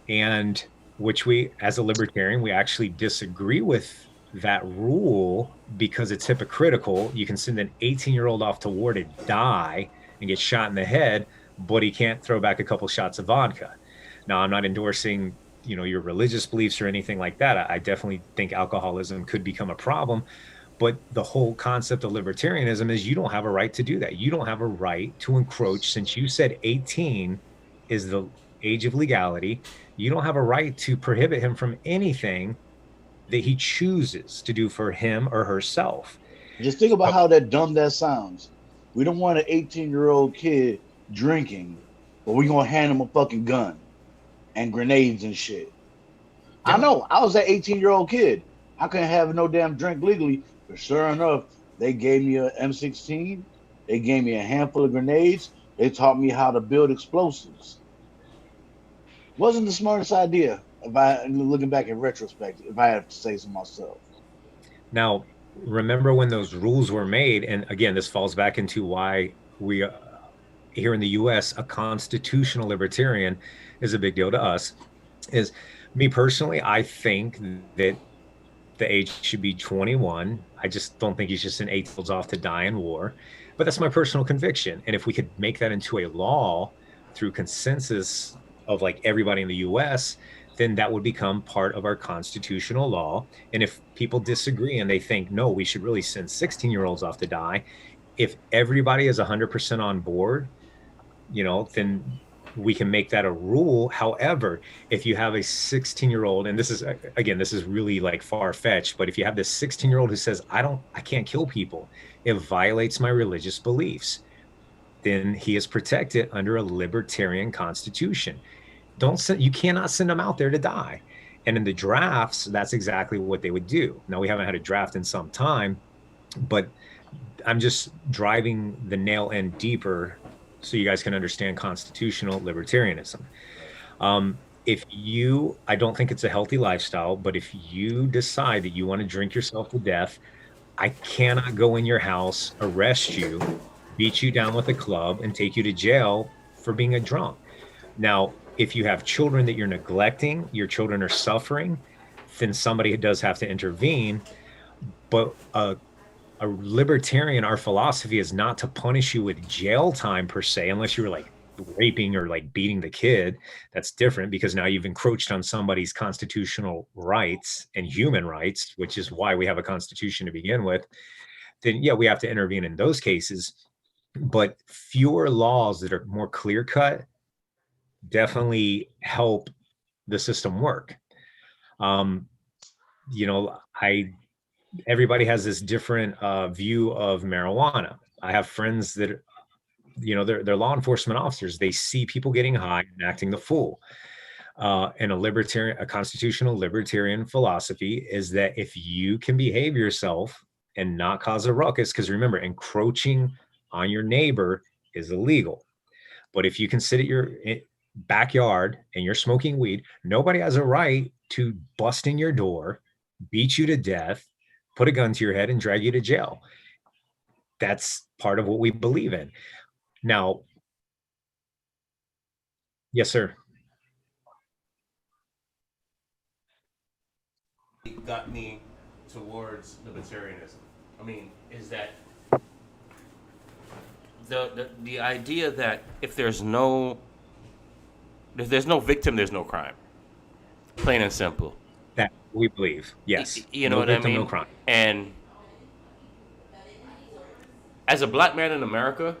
and which we, as a libertarian, we actually disagree with that rule because it's hypocritical. You can send an 18-year-old off to war to die and get shot in the head, but he can't throw back a couple shots of vodka. Now, I'm not endorsing, your religious beliefs or anything like that. I definitely think alcoholism could become a problem, but the whole concept of libertarianism is you don't have a right to do that. You don't have a right to encroach. Since you said 18 is the age of legality, you don't have a right to prohibit him from anything that he chooses to do for him or herself. Just think about So, how that dumb that sounds. We don't want an 18-year-old kid drinking, but we're gonna hand him a fucking gun and grenades and shit. I yeah. know. I was that 18-year-old kid. I couldn't have no damn drink legally, but sure enough, they gave me a M16. They gave me a handful of grenades. They taught me how to build explosives. Wasn't the smartest idea, if I looking back in retrospect, if I have to say so myself. Now, remember when those rules were made, and again, this falls back into why we here in the US, a constitutional libertarian is a big deal to us. Is me personally, I think that the age should be 21. I just don't think he's just an 8-year-old off to die in war. But that's my personal conviction. And if we could make that into a law through consensus of like everybody in the US, then that would become part of our constitutional law. And if people disagree and they think, no, we should really send 16-year-olds off to die, if everybody is 100% on board, then we can make that a rule. However, if you have a 16-year-old, and this is, again, this is really like far fetched, but if you have this 16-year-old who says, I can't kill people, it violates my religious beliefs, then he is protected under a libertarian constitution. You cannot send them out there to die. And in the drafts, that's exactly what they would do. Now, we haven't had a draft in some time, but I'm just driving the nail in deeper so you guys can understand constitutional libertarianism. I don't think it's a healthy lifestyle, but if you decide that you want to drink yourself to death, I cannot go in your house, arrest you, beat you down with a club, and take you to jail for being a drunk. Now, if you have children that you're neglecting, your children are suffering, then somebody does have to intervene. But a libertarian, our philosophy is not to punish you with jail time per se, unless you were like raping or like beating the kid. That's different because now you've encroached on somebody's constitutional rights and human rights, which is why we have a constitution to begin with. Then, yeah, we have to intervene in those cases. But fewer laws that are more clear cut definitely help the system work. Um, I everybody has this different view of marijuana. I have friends that, they're law enforcement officers. They see people getting high and acting the fool. And a constitutional libertarian philosophy is that if you can behave yourself and not cause a ruckus, because remember, encroaching on your neighbor is illegal. But if you can sit at your backyard and you're smoking weed, nobody has a right to bust in your door, beat you to death, put a gun to your head, and drag you to jail. That's part of what we believe in. Now, yes, sir. It got me towards libertarianism. I mean, is that the idea that if there's no victim, there's no crime. Plain and simple. That we believe. Yes. You know No what I victim, no mean? crime. And as a black man in America,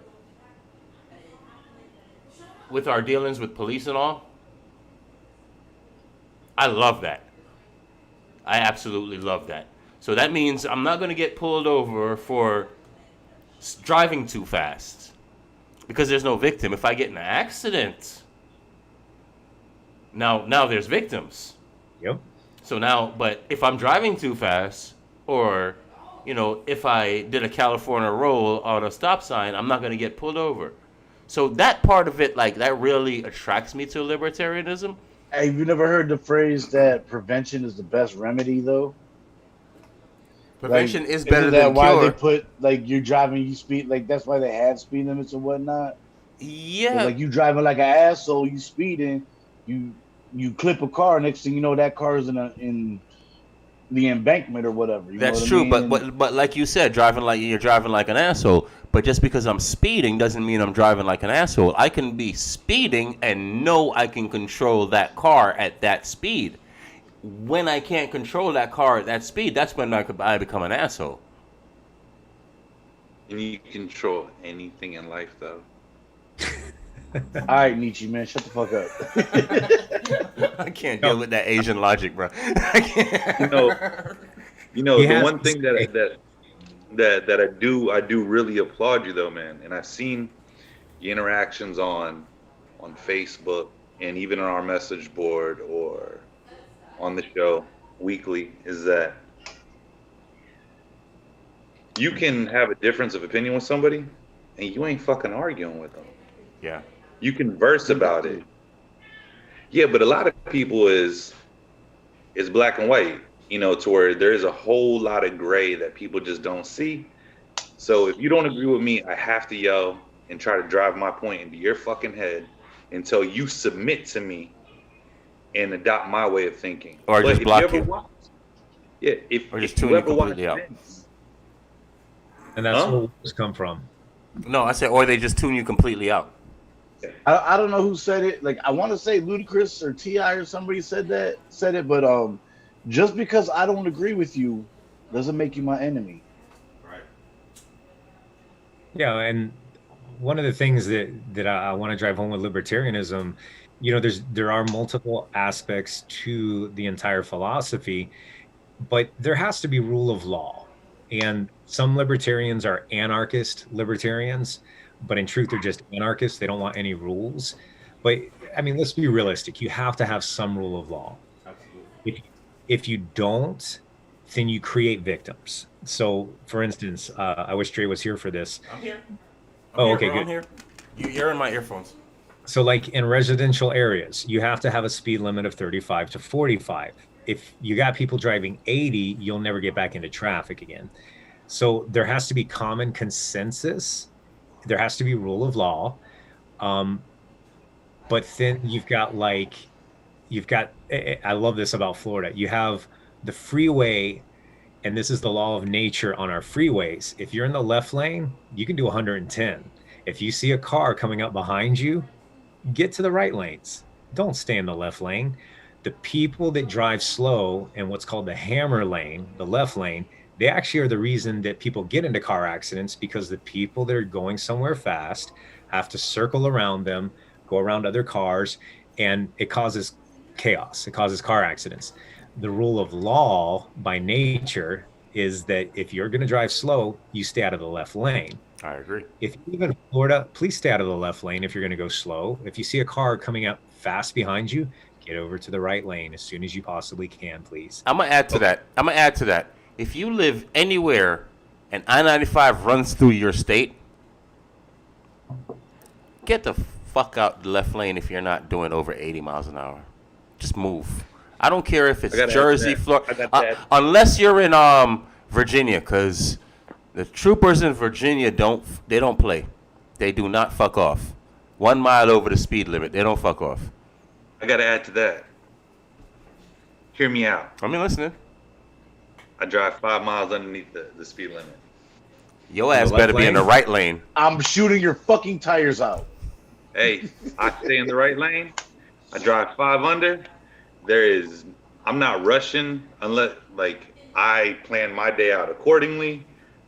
with our dealings with police and all, I love that. I absolutely love that. So that means I'm not going to get pulled over for driving too fast because there's no victim. If I get in an accident, now there's victims. Yep. So now, but if I'm driving too fast, or if I did a California roll on a stop sign, I'm not going to get pulled over. So that part of it, like, that really attracts me to libertarianism. Hey, have you never heard the phrase that prevention is the best remedy, though? Prevention Like, is better isn't that than why cure. they put, like, you're driving, you speed, like, that's why they had speed limits and whatnot? Yeah. Like, you driving like an asshole, you speeding, you clip a car, next thing you know, that car is in the embankment or whatever. You know That's what true, I mean? but like you said, you're driving like an asshole. But just because I'm speeding doesn't mean I'm driving like an asshole. I can be speeding and know I can control that car at that speed. When I can't control that car at that speed, that's when I become an asshole. And you control anything in life, though. All right, Nietzsche, man, shut the fuck up. I can't deal with that Asian logic, bro. I can't. The one thing that I do really applaud you though, man. And I've seen the interactions on Facebook and even on our message board or on the show weekly, is that you can have a difference of opinion with somebody and you ain't fucking arguing with them. Yeah. You can verse about it. Yeah, but a lot of people is black and white, to where there's a whole lot of gray that people just don't see. So if you don't agree with me, I have to yell and try to drive my point into your fucking head until you submit to me and adopt my way of thinking. Or just block you. If Or just if tune you you ever watch completely out. Vince, And that's Huh? where wars come from. No, I said, or they just tune you completely out. I don't know who said it. Like, I want to say Ludacris or T.I. or somebody said it, but just because I don't agree with you doesn't make you my enemy. Right. Yeah, and one of the things that I want to drive home with libertarianism, there are multiple aspects to the entire philosophy, but there has to be rule of law. And some libertarians are anarchist libertarians, but in truth, they're just anarchists. They don't want any rules. But I mean, let's be realistic. You have to have some rule of law. Absolutely. If you don't, then you create victims. So, for instance, I wish Dre was here for this. I'm here. Okay, bro, good. I'm here. You're in my earphones. So, like in residential areas, you have to have a speed limit of 35 to 45. If you got people driving 80, you'll never get back into traffic again. So there has to be common consensus. There has to be rule of law. But then I love this about Florida. You have the freeway, and this is the law of nature on our freeways. If you're in the left lane, you can do 110. If you see a car coming up behind you, get to the right lanes. Don't stay in the left lane. The people that drive slow in what's called the hammer lane, the left lane, they actually are the reason that people get into car accidents, because the people that are going somewhere fast have to circle around them, go around other cars, and it causes chaos. It causes car accidents. The rule of law by nature is that if you're going to drive slow, you stay out of the left lane. I agree. If you live in Florida, please stay out of the left lane if you're going to go slow. If you see a car coming up fast behind you, get over to the right lane as soon as you possibly can, please. I'm gonna add to that. If you live anywhere and I-95 runs through your state, get the fuck out the left lane if you're not doing over 80 miles an hour. Just move. I don't care if I it's gotta add to Jersey, that. Florida, I got that. unless you're in Virginia, because the troopers in Virginia don't play. They do not fuck off. 1 mile over the speed limit, they don't fuck off. I gotta add to that. Hear me out. I mean, listening. I drive 5 miles underneath the speed limit. Your In ass the better left be in the lane? right lane. I'm shooting your fucking tires out. Hey, I stay in the right lane. I drive 5 under. I'm not rushing unless, like, I plan my day out accordingly.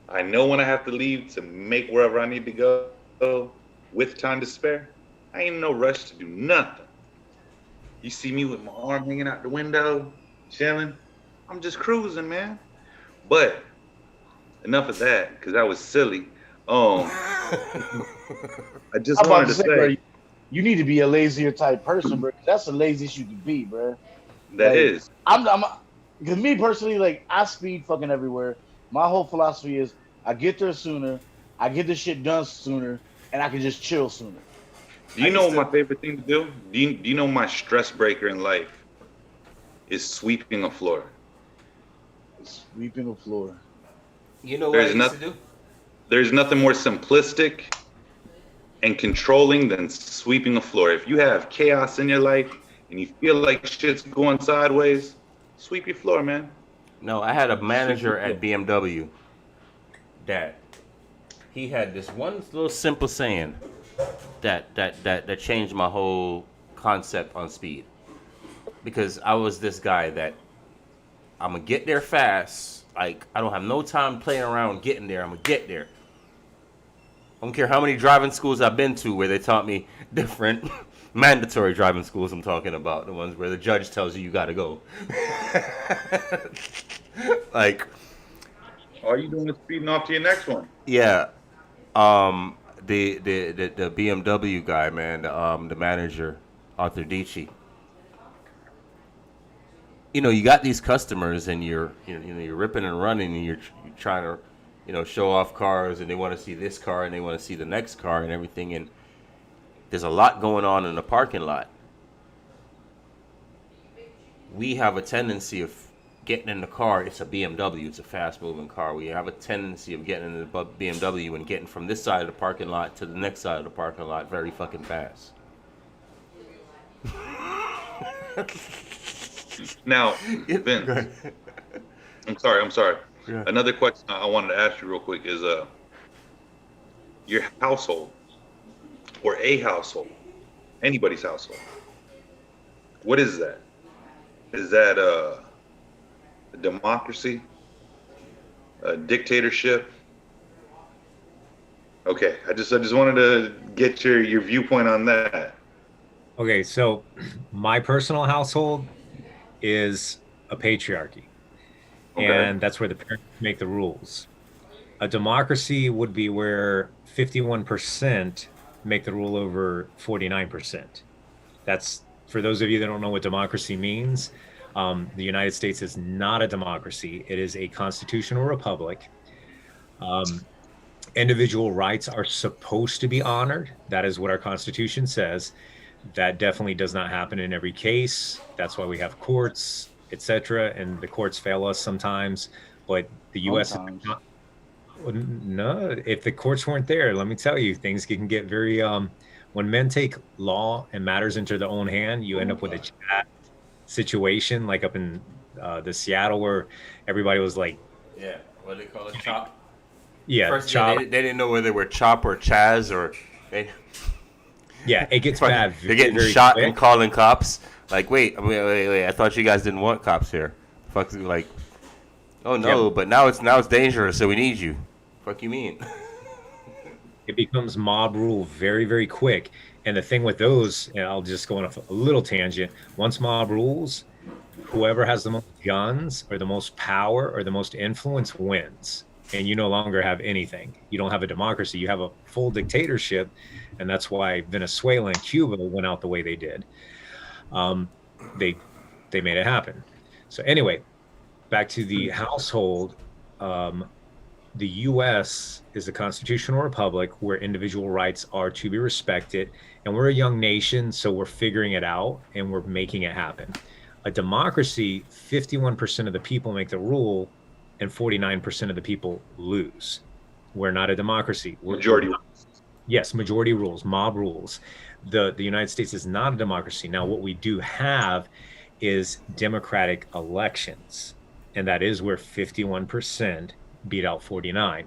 I know when I have to leave to make wherever I need to go with time to spare. I ain't in no rush to do nothing. You see me with my arm hanging out the window, chilling. I'm just cruising, man. But enough of that, because that was silly. I just I'm about wanted to to say, bro, say you need to be a lazier type person, bro. That's the laziest you can be, bro. that Like, is. Because me personally, like, I speed fucking everywhere. My whole philosophy is I get there sooner, I get the shit done sooner, and I can just chill sooner. Do you know what my favorite thing to do? Do you know my stress breaker in life is sweeping a floor? Sweeping the floor. You know what There's I used nothing. to do? There's nothing more simplistic and controlling than sweeping a floor. If you have chaos in your life and you feel like shit's going sideways, sweep your floor, man. No, I had a Sweep manager your at floor. BMW that he had this one little simple saying that changed my whole concept on speed. Because I was this guy that I'm gonna get there fast. Like, I don't have no time playing around getting there. I'm gonna get there. I don't care how many driving schools I've been to where they taught me different mandatory driving schools. I'm talking about the ones where the judge tells you gotta go. Like, All you doing is speeding off to your next one. yeah, the BMW guy, man, the manager, Arthur Dici. You know, you got these customers, and you're ripping and running, and you're trying to, show off cars, and they want to see this car, and they want to see the next car, and everything, and there's a lot going on in the parking lot. We have a tendency of getting in the car. It's a BMW. It's a fast-moving car. We have a tendency of getting in the BMW and getting from this side of the parking lot to the next side of the parking lot very fucking fast. Now, Vince, I'm sorry. Yeah. Another question I wanted to ask you real quick is your household or a household, anybody's household. What is that? Is that a democracy? A dictatorship? Okay, I just wanted to get your viewpoint on that. Okay, so my personal household is a patriarchy, Okay. and that's where the parents make the rules. A democracy would be where 51% make the rule over 49%. That's for those of you that don't know what democracy means. The United States is not a democracy. It is a constitutional republic. Um, Individual rights are supposed to be honored. That is what our Constitution says. That definitely does not happen in every case. That's why we have courts, etc. And the courts fail us sometimes. But the U.S. Sometimes. No, if the courts weren't there, let me tell you, things can get very. When men take law and matters into their own hand, you end up with a chat situation, like up in the Seattle, where everybody was like, Yeah, what do they call it? Chop. "Yeah, First, chop." they didn't know whether they were Chop or Chaz, or Yeah, it gets bad. they're getting very shot quick. and calling cops. Like, wait, I thought you guys didn't want cops here. Fuck, like, oh no, Yeah. but now it's dangerous, so we need you. Fuck you mean? It becomes mob rule very, very quick. And the thing with those, and I'll just go on a little tangent. Once mob rules, whoever has the most guns or the most power or the most influence wins. And you no longer have anything. You don't have a democracy. You have a full dictatorship. And that's why Venezuela and Cuba went out the way they did. Um, they they made it happen. So anyway, back to the household. Um, the US is a constitutional republic where individual rights are to be respected. And we're a young nation, so we're figuring it out and we're making it happen. A democracy, 51% of the people make the rule and 49% of the people lose. We're not a democracy. We're Majority. yes, majority rules, mob rules. The United States is not a democracy. Now, what we do have is democratic elections, and that is where 51% beat out 49.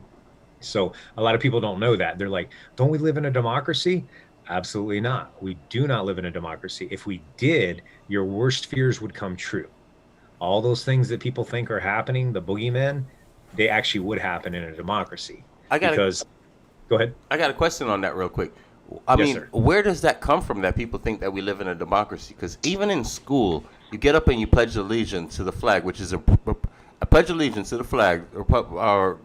So a lot of people don't know that. They're like, don't we live in a democracy? Absolutely not. We do not live in a democracy. If we did, your worst fears would come true. All those things that people think are happening, the boogeymen, they actually would happen in a democracy. I got a, Because, go ahead. I got a question on that real quick. I Yes, mean, sir. where does that come from that people think that we live in a democracy? Because even in school, you get up and you pledge allegiance to the flag, which is a pledge allegiance to the flag, or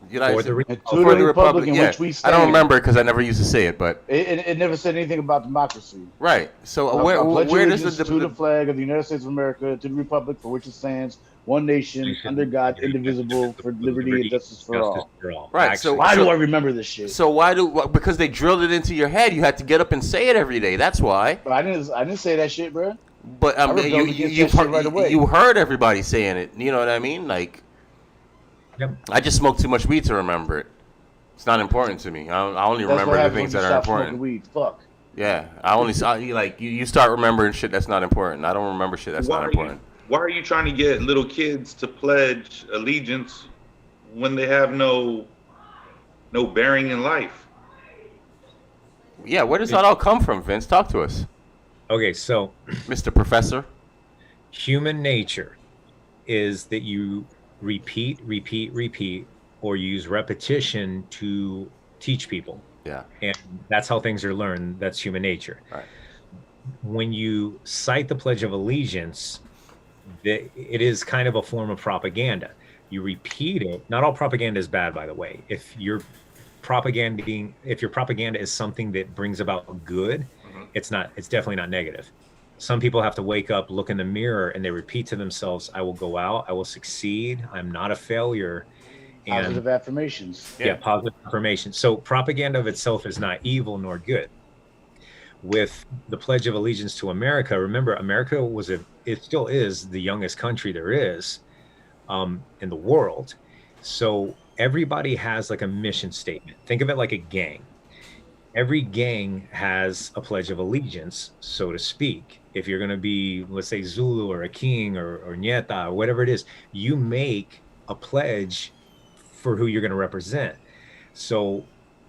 United For States, the And to for the the republic in Yeah, which we I don't stand. remember because I never used to say it, but It never said anything about democracy. right. So I pledge where does allegiance to the flag of the United States of America, to the republic for which it stands, one nation, under God, indivisible, for liberty and justice for justice all. for all. Right, Actually, Why do I remember this shit? so because they drilled it into your head, you had to get up and say it every day. That's why. But I didn't say that shit, bro. But I rebelled against that shit right away. you heard everybody saying it. You know what I mean? Like yep. I just smoked too much weed to remember it. It's not important to me. I only That's remember what the happens when things you that are stop smoking important. weed. Fuck. Yeah, I only saw you start remembering shit that's not important. I don't remember shit that's Why not are important. why are you trying to get little kids to pledge allegiance when they have no bearing in life? Yeah, where does that all come from, Vince? Talk to us, Okay, so Mr. Professor. human nature is that you repeat, repeat, repeat, or use repetition to teach people. Yeah. And that's how things are learned. That's human nature. Right. When you cite the Pledge of Allegiance, it is kind of a form of propaganda. You repeat it. Not all propaganda is bad, by the way. If your propaganda is something that brings about good, it's not. It's definitely not negative. Some people have to wake up, look in the mirror, and they repeat to themselves, "I will go out. I will succeed. I'm not a failure." And Positive affirmations. yeah, positive affirmation. So propaganda of itself is not evil nor good. With the Pledge of Allegiance to America, remember, America it still is the youngest country there is in the world. So everybody has like a mission statement. Think of it like a gang. Every gang has a Pledge of Allegiance, so to speak. If you're going to be, let's say, Zulu or a king or Nieta or whatever it is, you make a pledge for who you're going to represent. So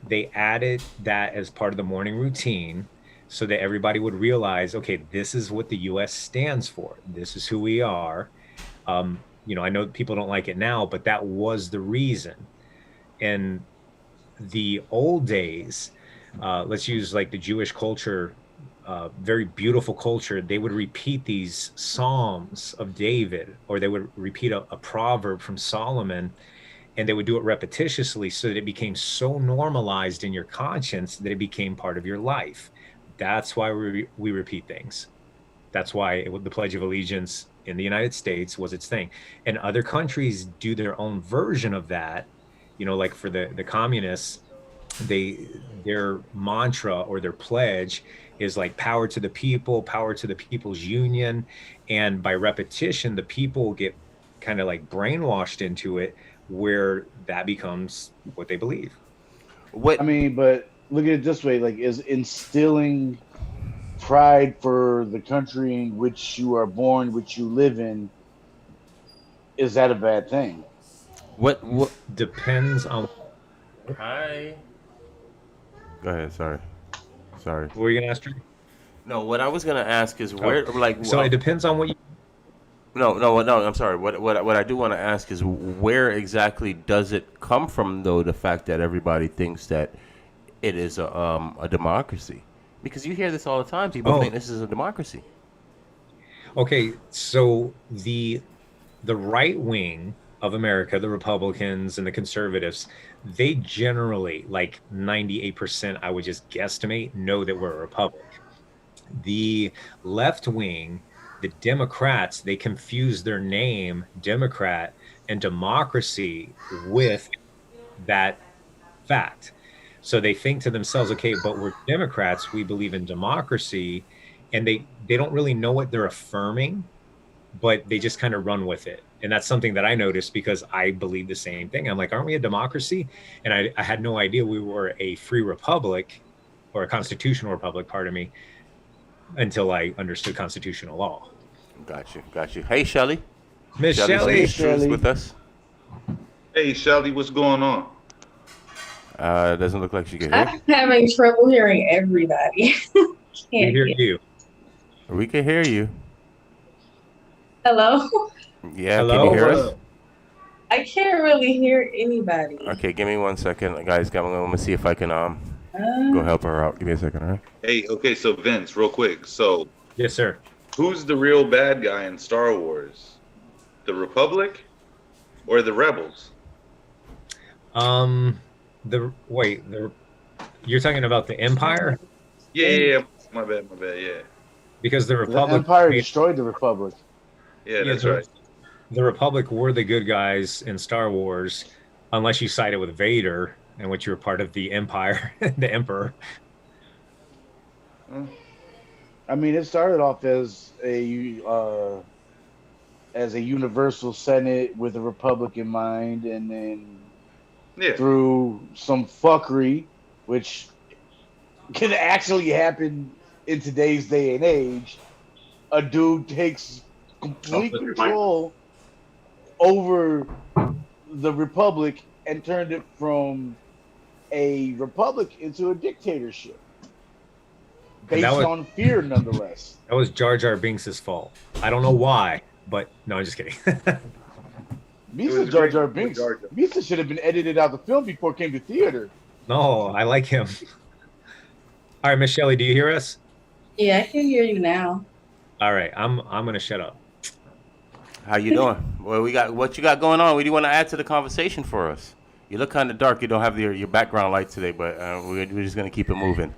they added that as part of the morning routine so that everybody would realize, okay, this is what the US stands for. This is who we are. I know people don't like it now, but that was the reason. In the old days, let's use like the Jewish culture, very beautiful culture, they would repeat these Psalms of David, or they would repeat a proverb from Solomon, and they would do it repetitiously so that it became so normalized in your conscience that it became part of your life. That's why we repeat things. That's why the Pledge of Allegiance in the United States was its thing. And other countries do their own version of that. Like for the communists, their mantra or their pledge is like power to the people, power to the people's union. And by repetition, the people get kind of like brainwashed into it, where that becomes what they believe. What I mean, but look at it this way: like, is instilling pride for the country in which you are born, which you live in, is that a bad thing? what Depends on Hi. Go ahead, sorry. what you're gonna ask. No, what I was gonna ask is where So it depends on what you. No. I'm sorry. What I do want to ask is where exactly does it come from, though? The fact that everybody thinks that it is a democracy, because you hear this all the time. People Oh. think this is a democracy. Okay, so the right wing of America, the Republicans and the conservatives, they generally, like 98%, I would just guesstimate, know that we're a republic. The left wing, the Democrats, they confuse their name, Democrat, and democracy with that fact. So they think to themselves, okay, but we're Democrats, we believe in democracy, and they don't really know what they're affirming, but they just kind of run with it. And that's something that I noticed because I believe the same thing. I'm like, aren't we a democracy? And I had no idea we were a free republic or a constitutional republic, pardon me, until I understood constitutional law. Got you, got you. Hey, Shelly. Miss Shelly Hey, Shelley, speaks truth with Shirley. us. Hey, Shelly, what's going on? Doesn't look like she can hear. I'm having trouble hearing everybody. we Can't hear hear. you. We can hear you. Hello? Yeah, can you Hello? Oh, hear what us? up? I can't really hear anybody. Okay, give me 1 second, guys. I'm gonna see if I can go Uh, help her out. Give me a second, all right? Hey, okay, so Vince, real quick. So, Yes, sir. who's the real bad guy in Star Wars? The Republic or the Rebels? Um, the wait, the you're talking about the Empire Yeah, yeah, yeah. My bad. Yeah, because the The Republic, Empire destroyed the Republic. yeah, yeah, that's right. the Republic were the good guys in Star Wars, unless you sided with Vader, in which you were part of the Empire, the Emperor. Huh? I mean, it started off as a universal Senate with a Republic in mind, and then Yeah, through some fuckery, which can actually happen in today's day and age, a dude takes complete control over the Republic and turned it from a republic into a dictatorship And based on fear, nonetheless. that was Jar Jar Binks' fault. I don't know why, but no, I'm just kidding. it was Misa Jar great Jar with Binks. Jar Jar. Misa should have been edited out the film before it came to theater. No, I like him. All right, Miss Shelley, do you hear us? yeah, I can hear you now. All right, I'm gonna shut up. How you doing? Well, what you got going on? What do you want to add to the conversation for us? You look kind of dark. You don't have your background light today, but we're just gonna keep it moving.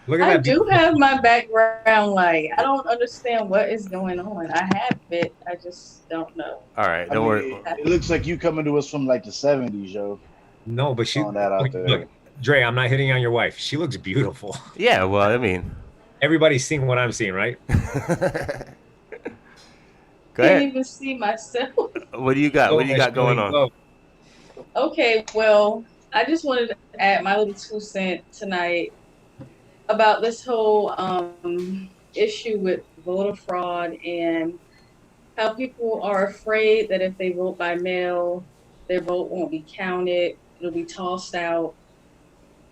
Look at I that. do have my background light. I don't understand what is going on. I have it. I just don't know. All right, I don't mean, worry. it looks like you coming to us from like the 70s, yo. No, but she Throwing that out there. look, Dre, I'm not hitting on your wife. She looks beautiful. Yeah, well, I mean, Everybody's seeing what I'm seeing, right? go Can't ahead. even see myself. What do you got? What do you got going on? Go. Okay, well, I just wanted to add my little 2 cent tonight about this whole issue with voter fraud and how people are afraid that if they vote by mail, their vote won't be counted, it'll be tossed out.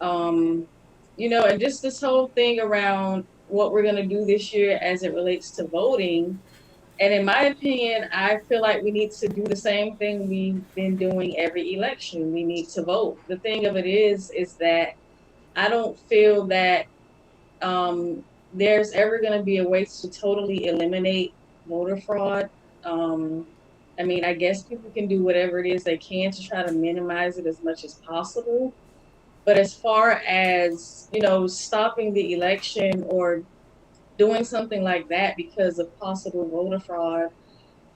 Um, and just this whole thing around what we're going to do this year as it relates to voting. And in my opinion, I feel like we need to do the same thing we've been doing every election. We need to vote. The thing of it is that I don't feel that there's ever going to be a way to totally eliminate voter fraud. Um, I mean, I guess people can do whatever it is they can to try to minimize it as much as possible. But as far as, stopping the election or doing something like that because of possible voter fraud,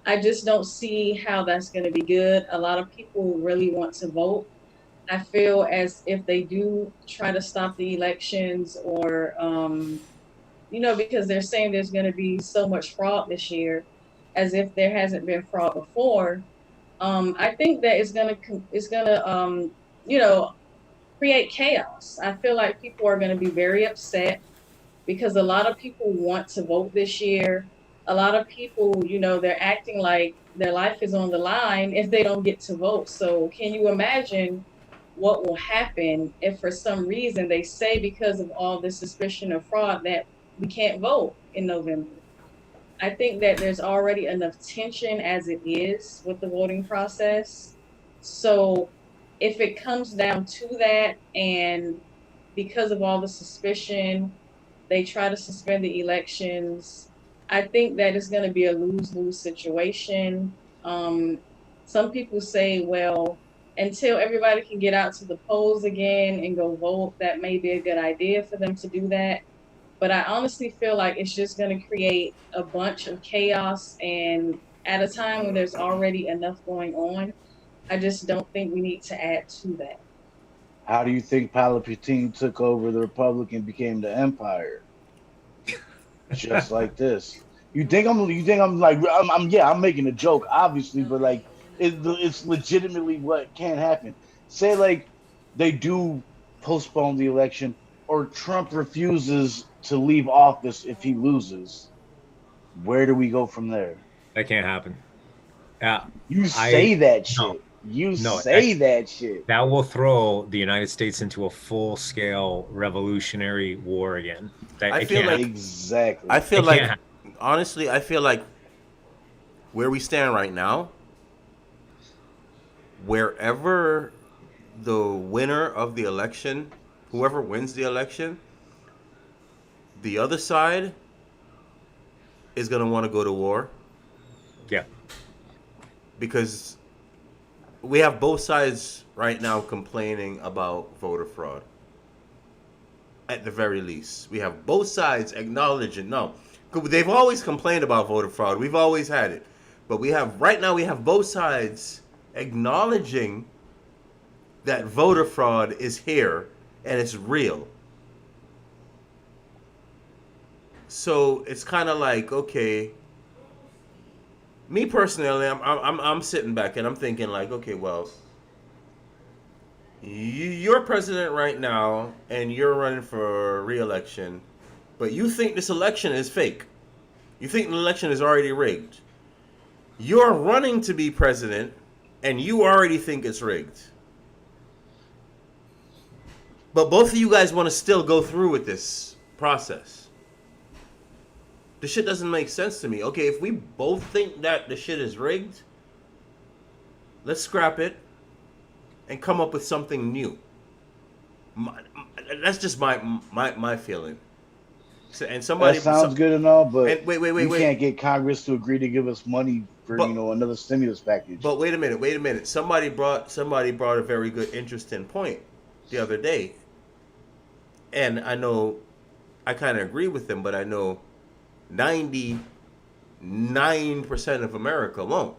I just don't see how that's going to be good. A lot of people really want to vote. I feel as if they do try to stop the elections or, because they're saying there's going to be so much fraud this year, as if there hasn't been fraud before. I think that it's gonna create chaos. I feel like people are going to be very upset because a lot of people want to vote this year. A lot of people, they're acting like their life is on the line if they don't get to vote. So, can you imagine what will happen if for some reason they say because of all this suspicion of fraud that we can't vote in November? I think that there's already enough tension as it is with the voting process. So, if it comes down to that, and because of all the suspicion, they try to suspend the elections, I think that it's going to be a lose-lose situation. Um, some people say, well, until everybody can get out to the polls again and go vote, that may be a good idea for them to do that. But I honestly feel like it's just going to create a bunch of chaos. And at a time when there's already enough going on, I just don't think we need to add to that. How do you think Palpatine took over the Republic and became the Empire? Just like this. You think I'm like I'm making a joke, obviously, but like it's legitimately what can happen. Say like they do postpone the election, or Trump refuses to leave office if he loses. Where do we go from there? That can't happen. Yeah, You I say that no, shit. You no. That say that shit. that will throw the United States into a full-scale revolutionary war again. That I it feel can't like happen. I Exactly. feel It can't like happen. honestly, I feel like where we stand right now, wherever the winner of the election, whoever wins the election, the other side is going to want to go to war Yeah, because we have both sides right now complaining about voter fraud. At the very least, we have both sides acknowledging no. They've always complained about voter fraud. We've always had it, but we have right now we have both sides acknowledging that voter fraud is here and it's real. So it's kind of like, okay, me personally, I'm sitting back and I'm thinking like, okay, well, you're president right now and you're running for re-election, but you think this election is fake. You think the election is already rigged. You're running to be president and you already think it's rigged. But both of you guys want to still go through with this process. The shit doesn't make sense to me. Okay, if we both think that the shit is rigged, let's scrap it and come up with something new. My, that's just my feeling. So, and That somebody, sounds good and all, but and wait, we wait. can't get Congress to agree to give us money for But another stimulus package. but wait a minute, wait a minute. Somebody brought a very good, interesting point the other day, and I know I kind of agree with them, but I know 99% of America won't.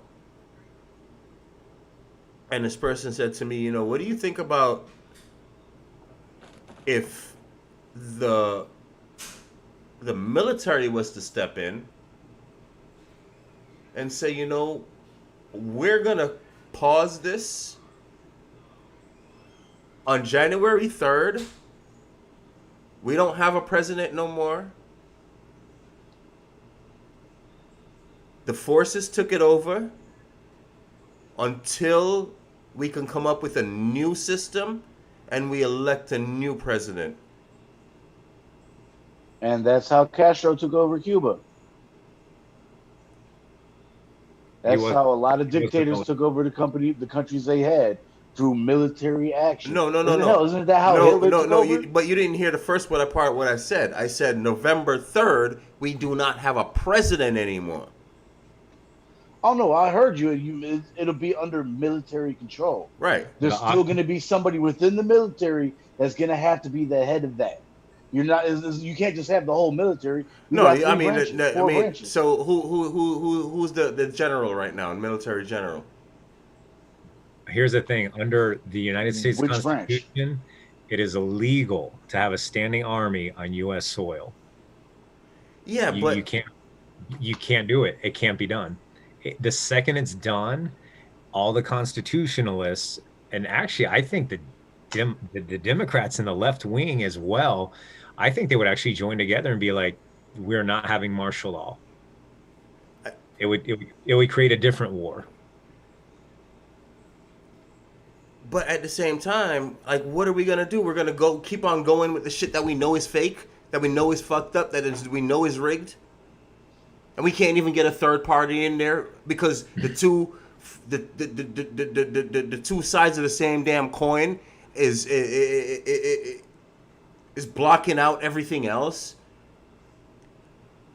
And this person said to me, what do you think about if the the military was to step in and say, we're gonna pause this on January 3rd. We don't have a president no more. The forces took it over until we can come up with a new system and we elect a new president. And that's how Castro took over Cuba. he That's was how a lot of he was the dictators military. took over the countries they had through military action. No, no, no, Isn't no. hell? Isn't that how No, Hitler no, took no. over? But you didn't hear the first part what I said. I said November 3rd, we do not have a president anymore. Oh no, I heard you. It'll be under military control. Right. There's still going to be somebody within the military that's going to have to be the head of that. You're not. You can't just have the whole military. You No, got I three mean, branches, I four mean, branches. so who's the general right now, military general? Here's the thing: under the United States Which branch? Constitution, it is illegal to have a standing army on U.S. soil. Yeah, You but can't do it. It can't be done. The second it's done, all the constitutionalists, and actually, I think the Democrats in the left wing as well, I think they would actually join together and be like, "We're not having martial law." It would create a different war. at the same time, like, what are we gonna do? We're gonna go keep on going with the shit that we know is fake, that we know is fucked up, we know is rigged, and we can't even get a third party in there because the two sides of the same damn coin is blocking out everything else,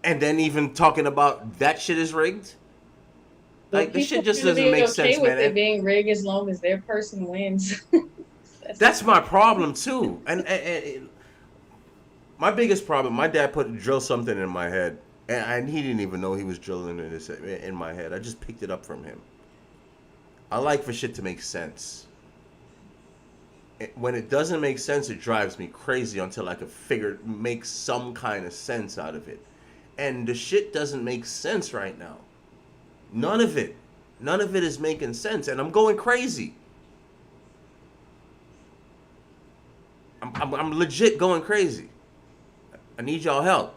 and then even talking about that shit is rigged. But Like, this people shit just are gonna doesn't be make okay sense, with man. it And being rigged as long as their person wins. that's my problem too. And my biggest problem, my dad drilled something in my head, and he didn't even know he was drilling in my head. I just picked it up from him. I like for shit to make sense. when it doesn't make sense, it drives me crazy until I can make some kind of sense out of it. And the shit doesn't make sense right now. None of it. None of it is making sense, and I'm going crazy. I'm legit going crazy. I need y'all help.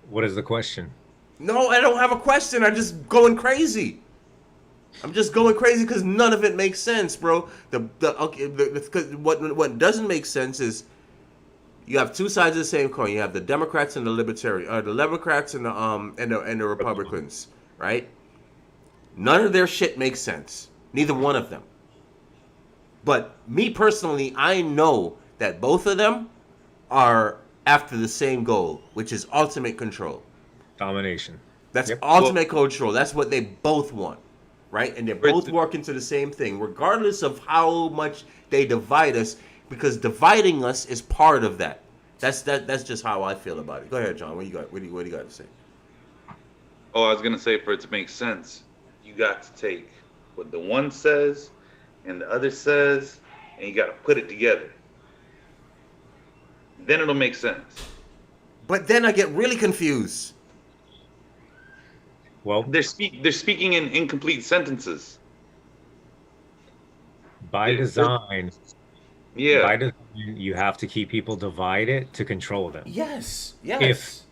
What is the question? No, I don't have a question. I'm just going crazy. I'm just going crazy because none of it makes sense, bro. What doesn't make sense is you have two sides of the same coin. You have the Democrats and the Libertarian, or the Democrats and the Republicans, right? None of their shit makes sense. Neither one of them. But me personally, I know that both of them are after the same goal, which is ultimate control. Domination. That's Yep. ultimate control. That's what they both want, right? And they're both But- working to the same thing, regardless of how much they divide us, because dividing us is part of that. That's just how I feel about it. Go ahead, John. What do you got? What do you got to say? Oh, I was gonna say, for it to make sense, you got to take what the one says and the other says, and you got to put it together. Then it'll make sense. But then I get really confused. Well, They're speaking in incomplete sentences. by design, Yeah. by design, you have to keep people divided to control them. Yes. Yes.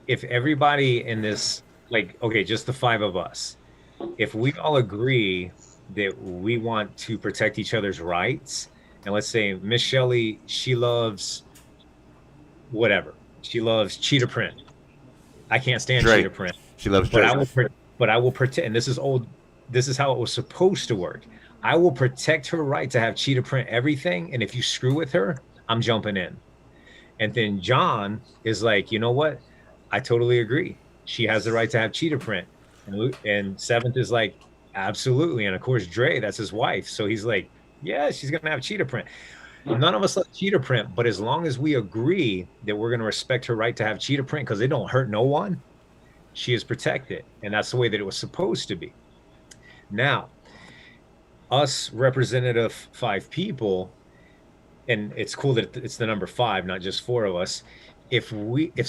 If everybody in this, like, okay, just the five of us, if we all agree that we want to protect each other's rights, and let's say Miss Shelley, she loves whatever, she loves cheetah print. I can't stand Drake. cheetah print, She loves but Drake. but I will protect. And this is old. This is how it was supposed to work. I will protect her right to have cheetah print everything, and if you screw with her, I'm jumping in. And then John is like, you know what? I totally agree. She has the right to have cheetah print. And Seventh is like, absolutely. And of course, Dre, that's his wife. So he's like, yeah, she's going to have cheetah print. None of us like cheetah print, but as long as we agree that we're going to respect her right to have cheetah print because it don't hurt no one, she is protected. And that's the way that it was supposed to be. Now, us representative five people, and it's cool that it's the number five, not just four of us. If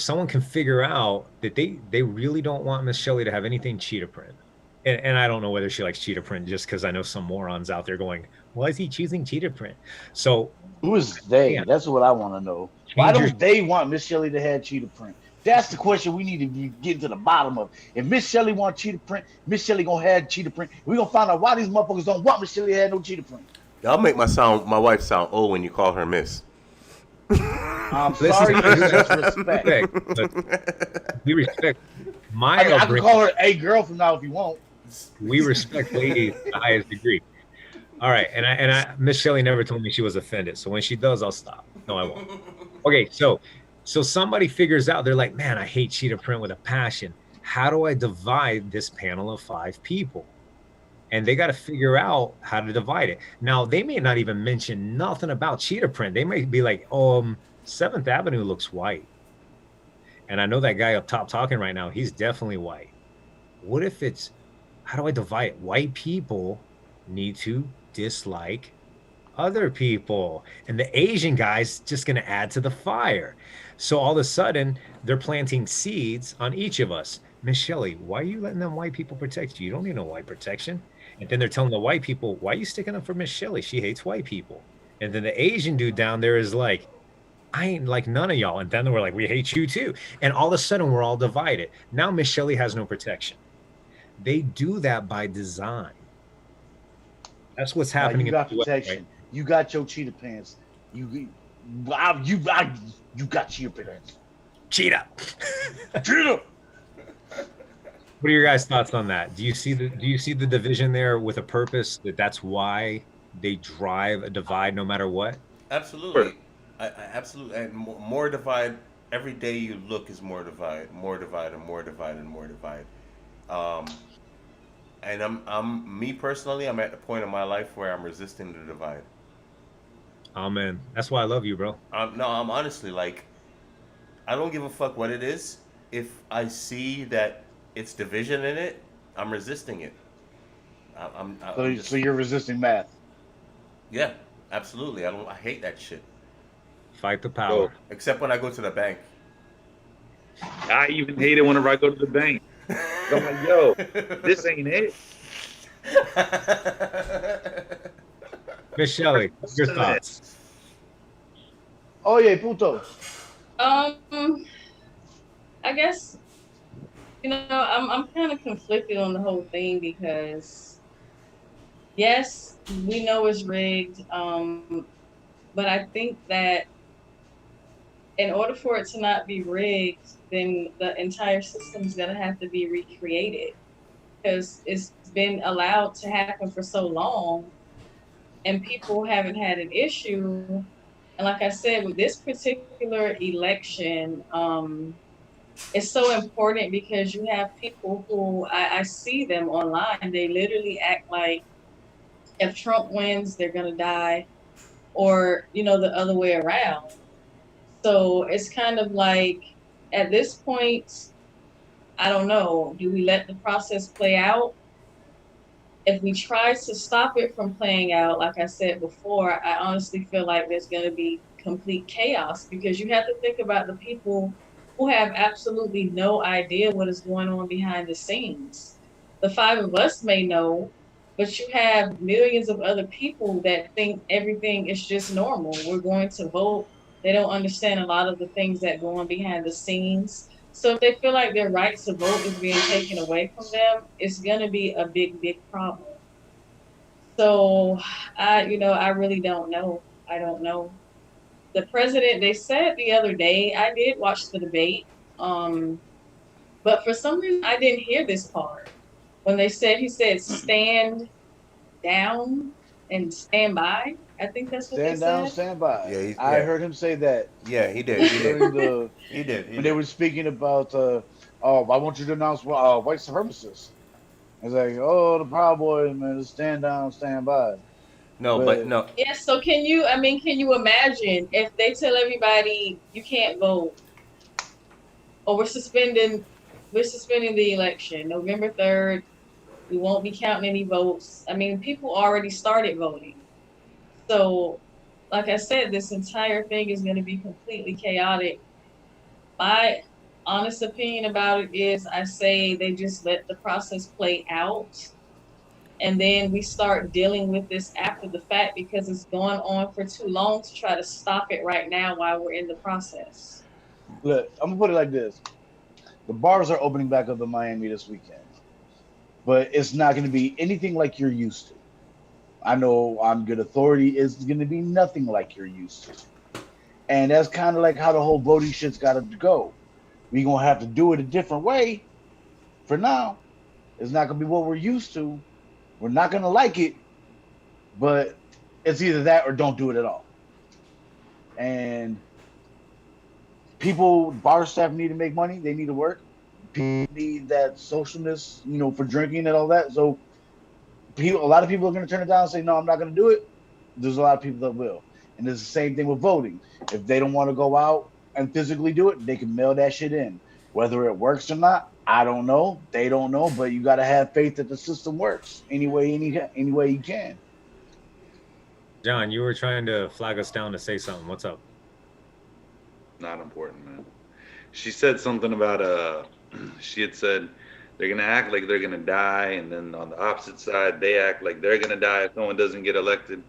someone can figure out that they really don't want Miss Shelley to have anything cheetah print, and I don't know whether she likes cheetah print just because I know some morons out there going, why is he choosing cheetah print? So Who is they? Yeah. That's what I want to know. Why Change don't they want Miss Shelley to have cheetah print? That's the question we need to be getting to the bottom of. If Miss Shelley want cheetah print, Miss Shelley gonna have cheetah print. We're gonna find out why these motherfuckers don't want Miss Shelley to have no cheetah print. Y'all make my wife sound old when you call her Miss. I'm This sorry, is- that's respect. but we respect my I can upbringing. call her a girl from now if you want. We respect ladies to the highest degree. All right, and I Miss Shelley never told me she was offended, so when she does, I'll stop. No, I won't. Okay, so somebody figures out, they're like, man, I hate cheetah print with a passion. How do I divide this panel of five people? And they got to figure out how to divide it. Now, they may not even mention nothing about cheetah print. They may be like, Seventh Avenue looks white. And I know that guy up top talking right now, he's definitely white. What if it's, how do I divide it? White people need to dislike other people. And the Asian guy's just going to add to the fire. So all of a sudden, they're planting seeds on each of us. Miss Shelley, why are you letting them white people protect you? You don't need no white protection. And then they're telling the white people, why are you sticking up for Miss Shelley? She hates white people. And then the Asian dude down there is like, I ain't like none of y'all. And then we're like, we hate you too. And all of a sudden, we're all divided. Now Miss Shelley has no protection. They do that by design. That's what's happening. You got in the US, protection. right? You got your cheetah pants. You got cheetah pants. Cheetah. Cheetah. What are your guys' thoughts on that? Do you see the division there with a purpose, that's why they drive a divide no matter what? Absolutely. I absolutely. And more divide. Every day you look is more divide, and more divide. And I'm me personally, I'm at the point in my life where I'm resisting the divide. Oh man, that's why I love you, bro. No, I'm honestly like, I don't give a fuck what it is. If I see that it's division in it, I'm resisting it. I'm So just, you're resisting math. Yeah, absolutely. I hate that shit. Fight the Yo, power. Except when I go to the bank. I even hate it whenever I go to the bank. I'm like, yo, this ain't it. Miss Where's Shelley, your most of thoughts? this? Oye, puto. Um, I guess I'm kind of conflicted on the whole thing because yes, we know it's rigged. But I think that in order for it to not be rigged, then the entire system is gonna have to be recreated because it's been allowed to happen for so long, and people haven't had an issue. And like I said, with this particular election, it's so important because you have people who I see them online. They literally act like if Trump wins, they're gonna die, or the other way around. So it's kind of like at this point, I don't know. Do we let the process play out? If we try to stop it from playing out, like I said before, I honestly feel like there's going to be complete chaos because you have to think about the people who have absolutely no idea what is going on behind the scenes. The five of us may know, but you have millions of other people that think everything is just normal. We're going to vote. They don't understand a lot of the things that go on behind the scenes. So if they feel like their right to vote is being taken away from them, it's gonna be a big, big problem. So I really don't know. I don't know. The president, they said the other day, I did watch the debate, um, but for some reason I didn't hear this part. When he said stand down and stand by. I think that's what they Stand down, said. stand by. Yeah, I yeah, heard him say that yeah. He did. He did. during the He did. He when they did. were speaking about oh, I want you to announce white supremacists. It's like, oh, the Proud Boys, man, just stand down, stand by. No, but But no. Yes, so can you imagine if they tell everybody you can't vote or we're suspending the election November 3rd. We won't be counting any votes. I mean, people already started voting. So, like I said, this entire thing is going to be completely chaotic. My honest opinion about it is I say they just let the process play out and then we start dealing with this after the fact because it's going on for too long to try to stop it right now while we're in the process. look, I'm gonna put it like this: the bars are opening back up in Miami this weekend, but it's not going to be anything like you're used to. I know on good authority is going to be nothing like you're used to, and that's kind of like how the whole voting shit's got to go. We're gonna have to do it a different way for now. It's not gonna be what we're used to. We're not gonna like it, but it's either that or don't do it at all. And people, bar staff need to make money. They need to work. People need that socialness, for drinking and all that. So a lot of people are going to turn it down and say, no, I'm not going to do it. There's a lot of people that will. And it's the same thing with voting. If they don't want to go out and physically do it, they can mail that shit in. Whether it works or not, I don't know. They don't know, but you got to have faith that the system works any way you can. John, you were trying to flag us down to say something. What's up? Not important, man. She said something about she had said they're gonna act like they're gonna die, and then on the opposite side, they act like they're gonna die if no one doesn't get elected.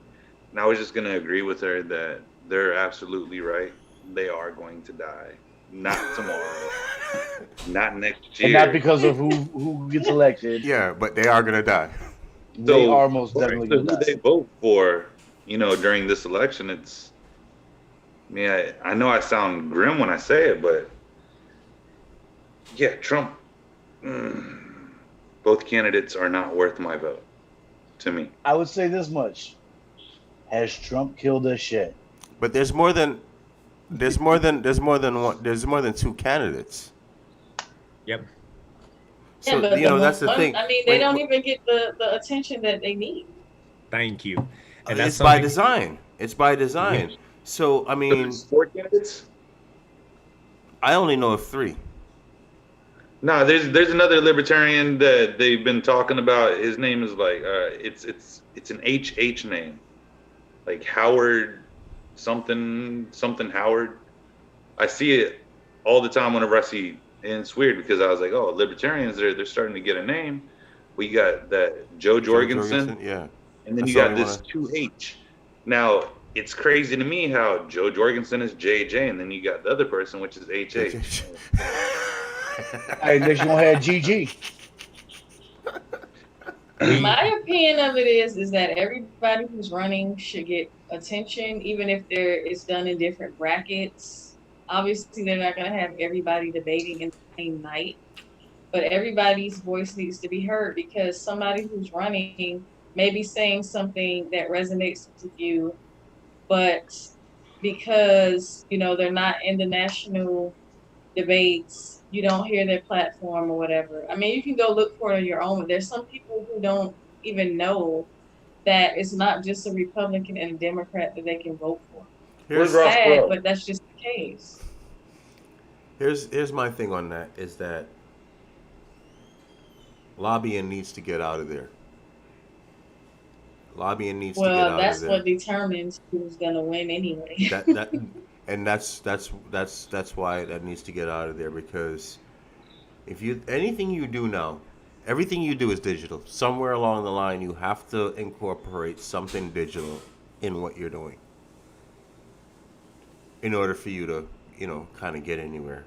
And I was just gonna agree with her that they're absolutely right. They are going to die. Not tomorrow. Not next And not year. because of who gets elected. Yeah, but they are gonna die. They So are most according definitely to going who to they die. vote for, during this election, it's. I mean, I know I sound grim when I say it, but yeah, Trump. Both candidates are not worth my vote to me. I would say this much: has Trump killed us shit? But there's more than two candidates. Yep. Yeah, So but the that's the one, thing. I mean, they don't even get the attention that they need. Thank you. And that's It's by something. design. It's by Yeah. design. So I So mean, there's four candidates. I only know of three. No, there's another libertarian that they've been talking about. His name is like it's an HH name. like Howard something Howard. I see it all the time whenever I see, and it's weird because I was like, oh, libertarians, they're starting to get a name. We got that Joe Joe Jorgensen, Jorgensen, yeah. and then That's you the got only one. this 2H. Now it's crazy to me how Joe Jorgensen is JJ, and then you got the other person, which is HH. Hey, next you gonna have GG. We My opinion of it is that everybody who's running should get attention, even if it's done in different brackets. Obviously, they're not going to have everybody debating in the same night, but everybody's voice needs to be heard because somebody who's running may be saying something that resonates with you, but because they're not in the national debates, you don't hear their platform or whatever. I mean, you can go look for it on your own. There's some people who don't even know that it's not just a Republican and a Democrat that they can vote for. Where's It's Here's Ross sad, Perot? but that's just the case. here's my thing on that is that lobbying needs to get out of there. Lobbying needs to get Well, out of that's there. what determines who's gonna win anyway. That and that's why that needs to get out of there because if you anything you do now, everything you do is digital. Somewhere along the line, you have to incorporate something digital in what you're doing in order for you to, kind of get anywhere.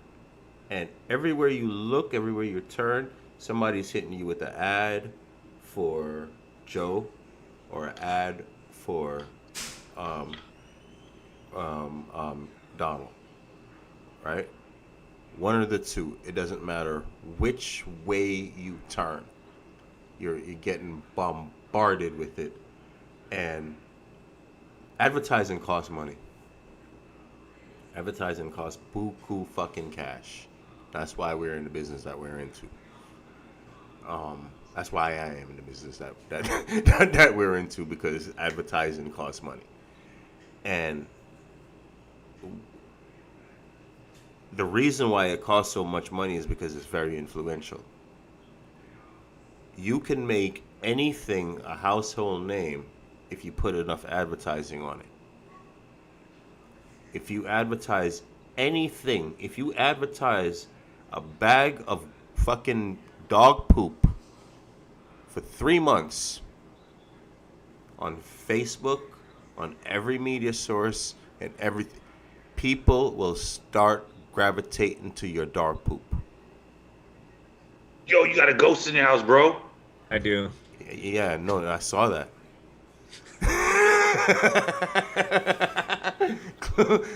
And everywhere you look, everywhere you turn, somebody's hitting you with an ad for Joe or an ad for um, Donald, right? One or the two. It doesn't matter which way you turn. You're getting bombarded with it, and advertising costs money. Advertising costs buku fucking cash. That's why we're in the business that we're into. That's why I am in the business that we're into because advertising costs money, and the reason why it costs so much money is because it's very influential. You can make anything a household name if you put enough advertising on it. If you advertise anything, if you advertise a bag of fucking dog poop for 3 months on Facebook, on every media source, and everything, people will start gravitating to your dog poop. Yo, you got a ghost in your house, bro. I do. Yeah, no, I saw that.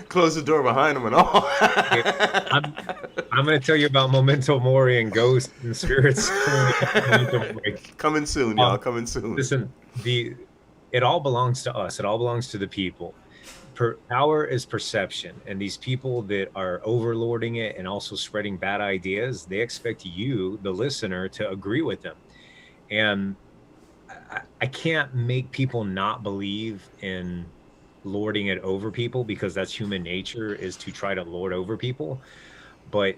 Close the door behind him and all. I'm, I'm going to tell you about Memento Mori and ghosts and spirits. Coming soon, y'all. Coming soon. Listen, it all belongs to us. It all belongs to the people. Power is perception, and these people that are overlording it and also spreading bad ideas, they expect you, the listener, to agree with them. And I can't make people not believe in lording it over people because that's human nature, is to try to lord over people. But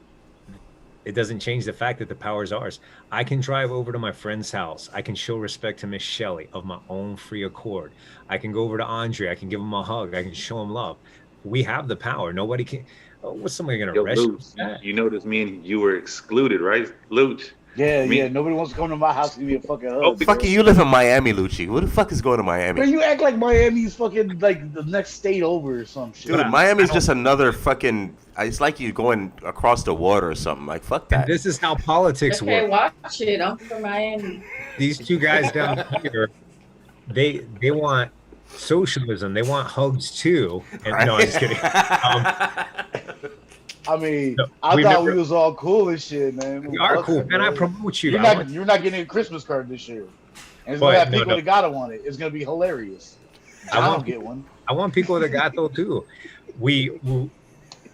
it doesn't change the fact that the power is ours. I can drive over to my friend's house. I can show respect to Miss Shelley of my own free accord. I can go over to Andre. I can give him a hug. I can show him love. We have the power. Nobody can. What's somebody going to arrest Luke, you noticed me and you were excluded, right? Luke. Yeah. Nobody wants to come to my house and give me a fucking hug. Oh, Fuck you live in Miami, Lucci. Who the fuck is going to Miami? Man, you act like Miami's fucking like the next state over or some shit. Dude, Miami's just another fucking. It's like you going across the water or something. Like, fuck that. This is how politics Okay, work. watch it. I'm from Miami. These two guys down here, they want socialism. They want hugs too. And no, I'm just kidding. I mean, No, I we thought never- we was all cool and shit, man. We are cool, man. I promote you. You're not getting a Christmas card this year. And it's But, gonna have no, people no. that gotta want it. It's gonna be hilarious. I I don't want- get one. I want people that got though too.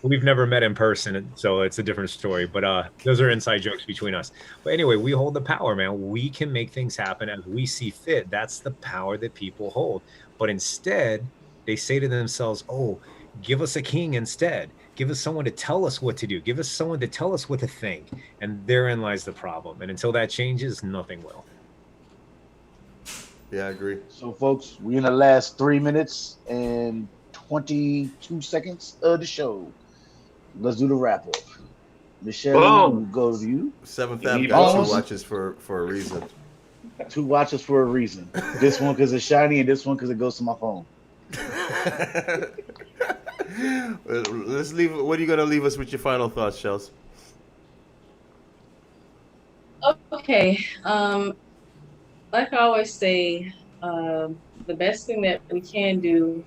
We've never met in person, so it's a different story. But those are inside jokes between us. But anyway, we hold the power, man. We can make things happen as we see fit. That's the power that people hold. But instead, they say to themselves, "Oh, give us a king instead. Give us someone to tell us what to do. Give us someone to tell us what to think." And therein lies the problem. And until that changes, nothing will. Yeah, I agree. So, folks, we in the last 3 minutes and 22 seconds of the show. Let's do the wrap up. Miss Shelley, we'll Boom. go to you. Seventh You Ave need got two bones. Bones, watches for a reason. 2 watches for a reason. This one because it's shiny, and this one because it goes to my phone. Let's leave. What are you gonna leave us with your final thoughts, Shells? Okay. Like I always say, the best thing that we can do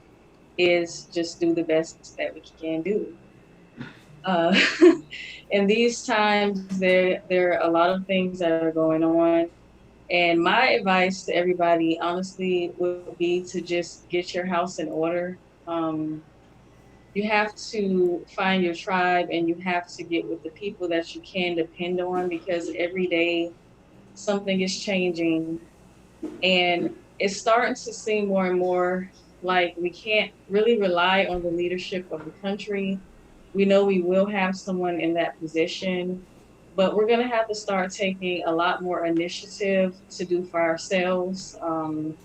is just do the best that we can do. Uh, in these times, there are a lot of things that are going on, and my advice to everybody, honestly, would be to just get your house in order. Um, you have to find your tribe, and you have to get with the people that you can depend on, because every day something is changing, and it's starting to seem more and more like we can't really rely on the leadership of the country. We know we will have someone in that position, but we're going to have to start taking a lot more initiative to do for ourselves, and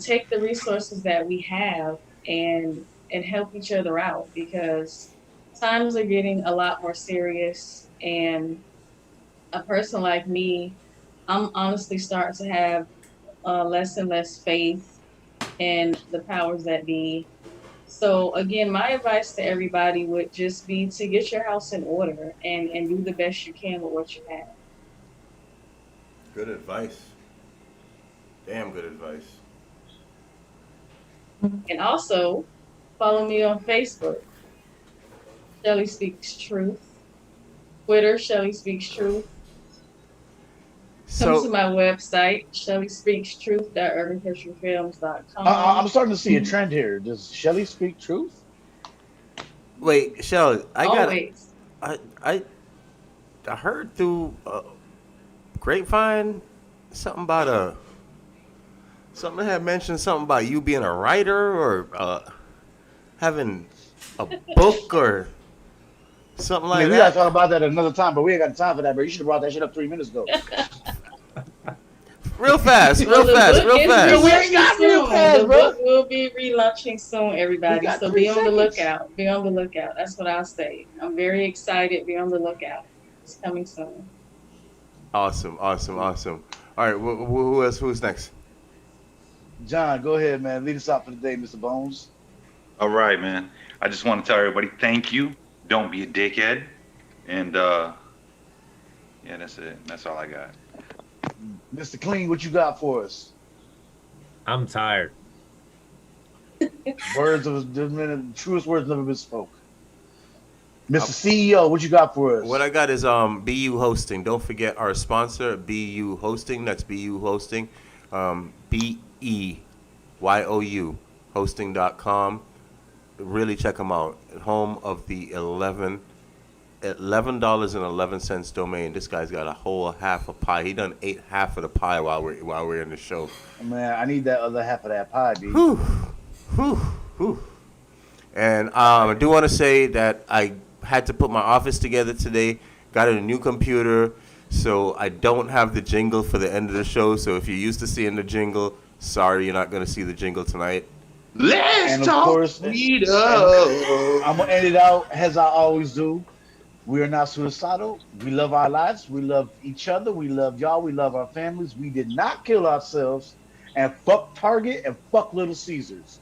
take the resources that we have and help each other out, because times are getting a lot more serious. And a person like me, I'm honestly starting to have less and less faith in the powers that be. So again, my advice to everybody would just be to get your house in order and do the best you can with what you have. Good advice. Damn good advice. And also follow me on Facebook, Shelly Speaks Truth. Twitter, Shelly Speaks Truth. Come to So my website, I'm shellyspeakstruth.urbanhistoryfilms.com. starting to see a trend here. Does Shelley speak truth? wait, Shell, Always. I I I heard through grapevine something about a something had mentioned something about you being a writer or having a book or something I like mean, we gotta that. talk about that another time, but we ain't got time for that, bro. You should have brought that shit up 3 minutes ago. Real fast, Well, real the fast, book real is Yo, we fast. ain't relaunching got real soon. fast, The bro. book will be relaunching soon, We everybody. got So three be on the seconds. lookout. Be on the lookout. That's what I'll say. I'm very excited. Be on the lookout. It's coming soon. Awesome, awesome, awesome. All right, who else? Who's next? John, go ahead, man. Lead us out for the day, Mr. Bones. All right, man. I just want to tell everybody thank you. Don't be a dickhead. And yeah, that's it. That's all I got. Mr. Clean, what you got for us? I'm tired. Words of the truest words never been spoke. Mr. CEO, what you got for What I us? got is BU Hosting. Don't forget our sponsor, BU Hosting. That's BU Hosting. BEYOU hosting.com. Really check them out. Home of the $11.11 domain. This guy's got a whole half a pie. He done ate half of the pie while we're in the show. Man, I need that other half of that pie, B. Whew, whew, whew. And I do want to say that I had to put my office together today. Got a new computer, so I don't have the jingle for the end of the show. So if you're used to seeing the jingle, sorry, you're not going to see the jingle tonight. Let's And of talk course, freedom. I'm gonna end it out as I always do. We are not suicidal. We love our lives. We love each other. We love y'all. We love our families. We did not kill ourselves. And fuck Target and fuck Little Caesars.